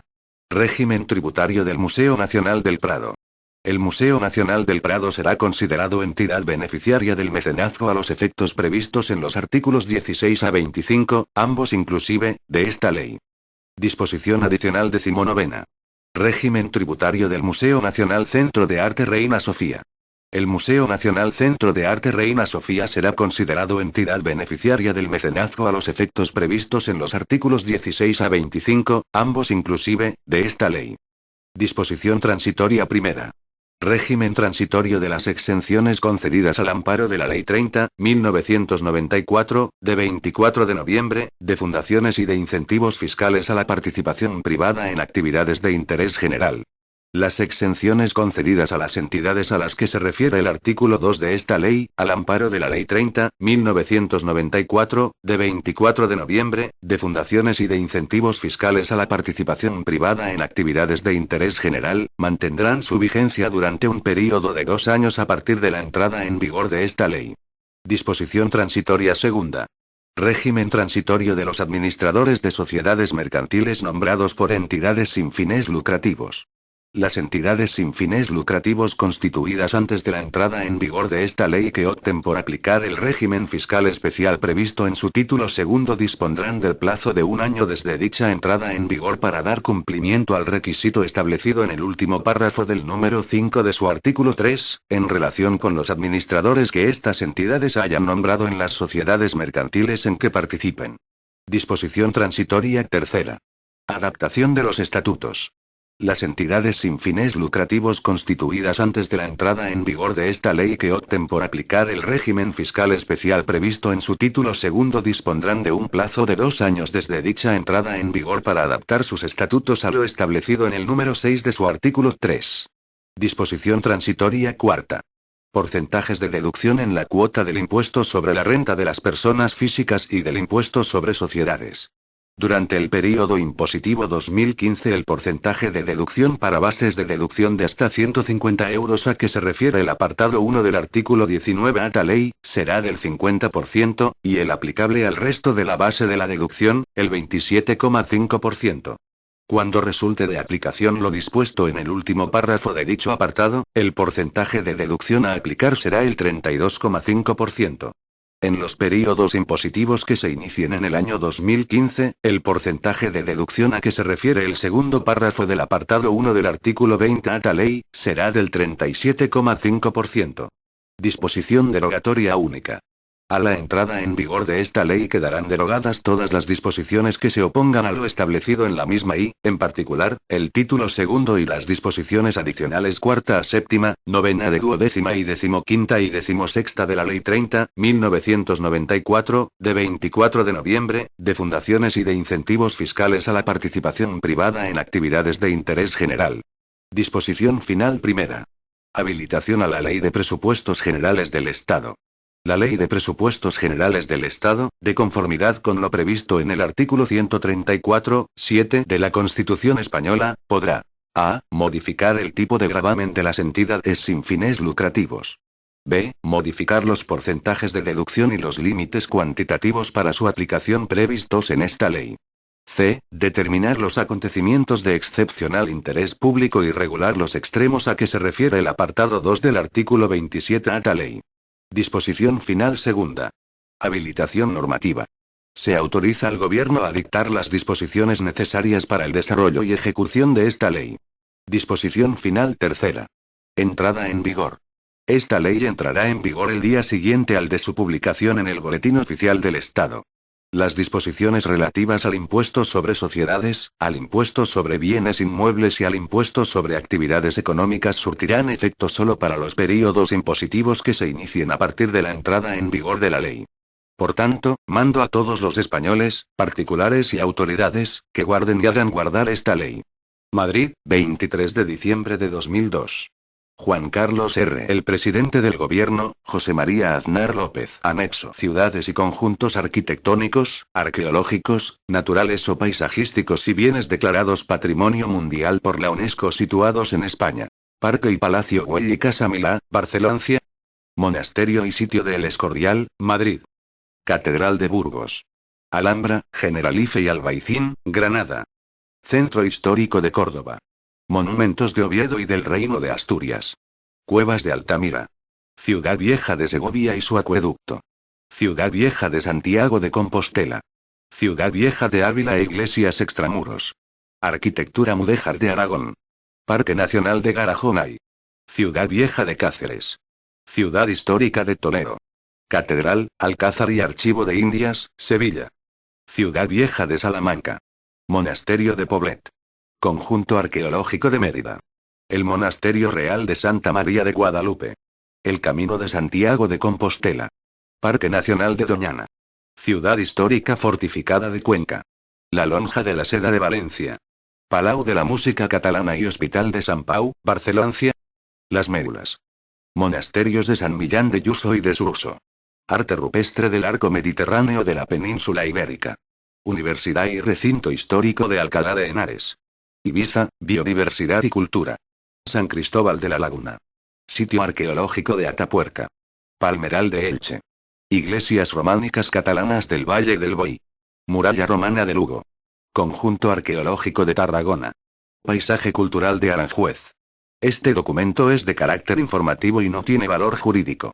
Régimen tributario del Museo Nacional del Prado. El Museo Nacional del Prado será considerado entidad beneficiaria del mecenazgo a los efectos previstos en los artículos 16 a 25, ambos inclusive, de esta ley. Disposición adicional 19ª. Régimen tributario del Museo Nacional Centro de Arte Reina Sofía. El Museo Nacional Centro de Arte Reina Sofía será considerado entidad beneficiaria del mecenazgo a los efectos previstos en los artículos 16 a 25, ambos inclusive, de esta ley. Disposición transitoria primera. Régimen transitorio de las exenciones concedidas al amparo de la Ley 30/1994, de 24 de noviembre, de fundaciones y de incentivos fiscales a la participación privada en actividades de interés general. Las exenciones concedidas a las entidades a las que se refiere el artículo 2 de esta ley, al amparo de la Ley 30/1994, de 24 de noviembre, de fundaciones y de incentivos fiscales a la participación privada en actividades de interés general, mantendrán su vigencia durante un período de 2 años a partir de la entrada en vigor de esta ley. Disposición transitoria segunda. Régimen transitorio de los administradores de sociedades mercantiles nombrados por entidades sin fines lucrativos. Las entidades sin fines lucrativos constituidas antes de la entrada en vigor de esta ley que opten por aplicar el régimen fiscal especial previsto en su título segundo dispondrán del plazo de un año desde dicha entrada en vigor para dar cumplimiento al requisito establecido en el último párrafo del número 5 de su artículo 3, en relación con los administradores que estas entidades hayan nombrado en las sociedades mercantiles en que participen. Disposición transitoria tercera. Adaptación de los estatutos. Las entidades sin fines lucrativos constituidas antes de la entrada en vigor de esta ley que opten por aplicar el régimen fiscal especial previsto en su título segundo dispondrán de un plazo de 2 años desde dicha entrada en vigor para adaptar sus estatutos a lo establecido en el número 6 de su artículo 3. Disposición transitoria cuarta. Porcentajes de deducción en la cuota del impuesto sobre la renta de las personas físicas y del impuesto sobre sociedades. Durante el período impositivo 2015 el porcentaje de deducción para bases de deducción de hasta 150 euros a que se refiere el apartado 1 del artículo 19 a esta ley, será del 50%, y el aplicable al resto de la base de la deducción, el 27,5%. Cuando resulte de aplicación lo dispuesto en el último párrafo de dicho apartado, el porcentaje de deducción a aplicar será el 32,5%. En los períodos impositivos que se inicien en el año 2015, el porcentaje de deducción a que se refiere el segundo párrafo del apartado 1 del artículo 20 a esta ley, será del 37,5%. Disposición derogatoria única. A la entrada en vigor de esta ley quedarán derogadas todas las disposiciones que se opongan a lo establecido en la misma y, en particular, el título segundo y las disposiciones adicionales cuarta a séptima, novena de duodécima y decimoquinta y decimosexta de la Ley 30.1994, de 24 de noviembre, de fundaciones y de incentivos fiscales a la participación privada en actividades de interés general. Disposición final primera. Habilitación a la Ley de Presupuestos Generales del Estado. La Ley de Presupuestos Generales del Estado, de conformidad con lo previsto en el artículo 134.7 de la Constitución Española, podrá a. Modificar el tipo de gravamen de las entidades sin fines lucrativos. b. Modificar los porcentajes de deducción y los límites cuantitativos para su aplicación previstos en esta ley. c. Determinar los acontecimientos de excepcional interés público y regular los extremos a que se refiere el apartado 2 del artículo 27 a esta ley. Disposición final segunda. Habilitación normativa. Se autoriza al Gobierno a dictar las disposiciones necesarias para el desarrollo y ejecución de esta ley. Disposición final tercera. Entrada en vigor. Esta ley entrará en vigor el día siguiente al de su publicación en el Boletín Oficial del Estado. Las disposiciones relativas al impuesto sobre sociedades, al impuesto sobre bienes inmuebles y al impuesto sobre actividades económicas surtirán efecto solo para los períodos impositivos que se inicien a partir de la entrada en vigor de la ley. Por tanto, mando a todos los españoles, particulares y autoridades, que guarden y hagan guardar esta ley. Madrid, 23 de diciembre de 2002. Juan Carlos R. El presidente del gobierno, José María Aznar López. Anexo. Ciudades y conjuntos arquitectónicos, arqueológicos, naturales o paisajísticos y bienes declarados Patrimonio Mundial por la UNESCO situados en España. Parque y Palacio Güell y Casa Milá, Barcelona. Monasterio y Sitio de El Escorial, Madrid. Catedral de Burgos. Alhambra, Generalife y Albaicín, Granada. Centro Histórico de Córdoba. Monumentos de Oviedo y del Reino de Asturias. Cuevas de Altamira. Ciudad Vieja de Segovia y su acueducto. Ciudad Vieja de Santiago de Compostela. Ciudad Vieja de Ávila e iglesias extramuros. Arquitectura mudéjar de Aragón. Parque Nacional de Garajonay. Ciudad Vieja de Cáceres. Ciudad Histórica de Toledo. Catedral, Alcázar y Archivo de Indias, Sevilla. Ciudad Vieja de Salamanca. Monasterio de Poblet. Conjunto arqueológico de Mérida. El Monasterio Real de Santa María de Guadalupe. El Camino de Santiago de Compostela. Parque Nacional de Doñana. Ciudad Histórica Fortificada de Cuenca. La Lonja de la Seda de Valencia. Palau de la Música Catalana y Hospital de Sant Pau, Barcelona. Las Médulas. Monasterios de San Millán de Lluçanès y de Suso. Arte rupestre del arco mediterráneo de la península ibérica. Universidad y Recinto Histórico de Alcalá de Henares. Ibiza, Biodiversidad y Cultura. San Cristóbal de la Laguna. Sitio arqueológico de Atapuerca. Palmeral de Elche. Iglesias románicas catalanas del Valle del Boí. Muralla romana de Lugo. Conjunto arqueológico de Tarragona. Paisaje cultural de Aranjuez. Este documento es de carácter informativo y no tiene valor jurídico.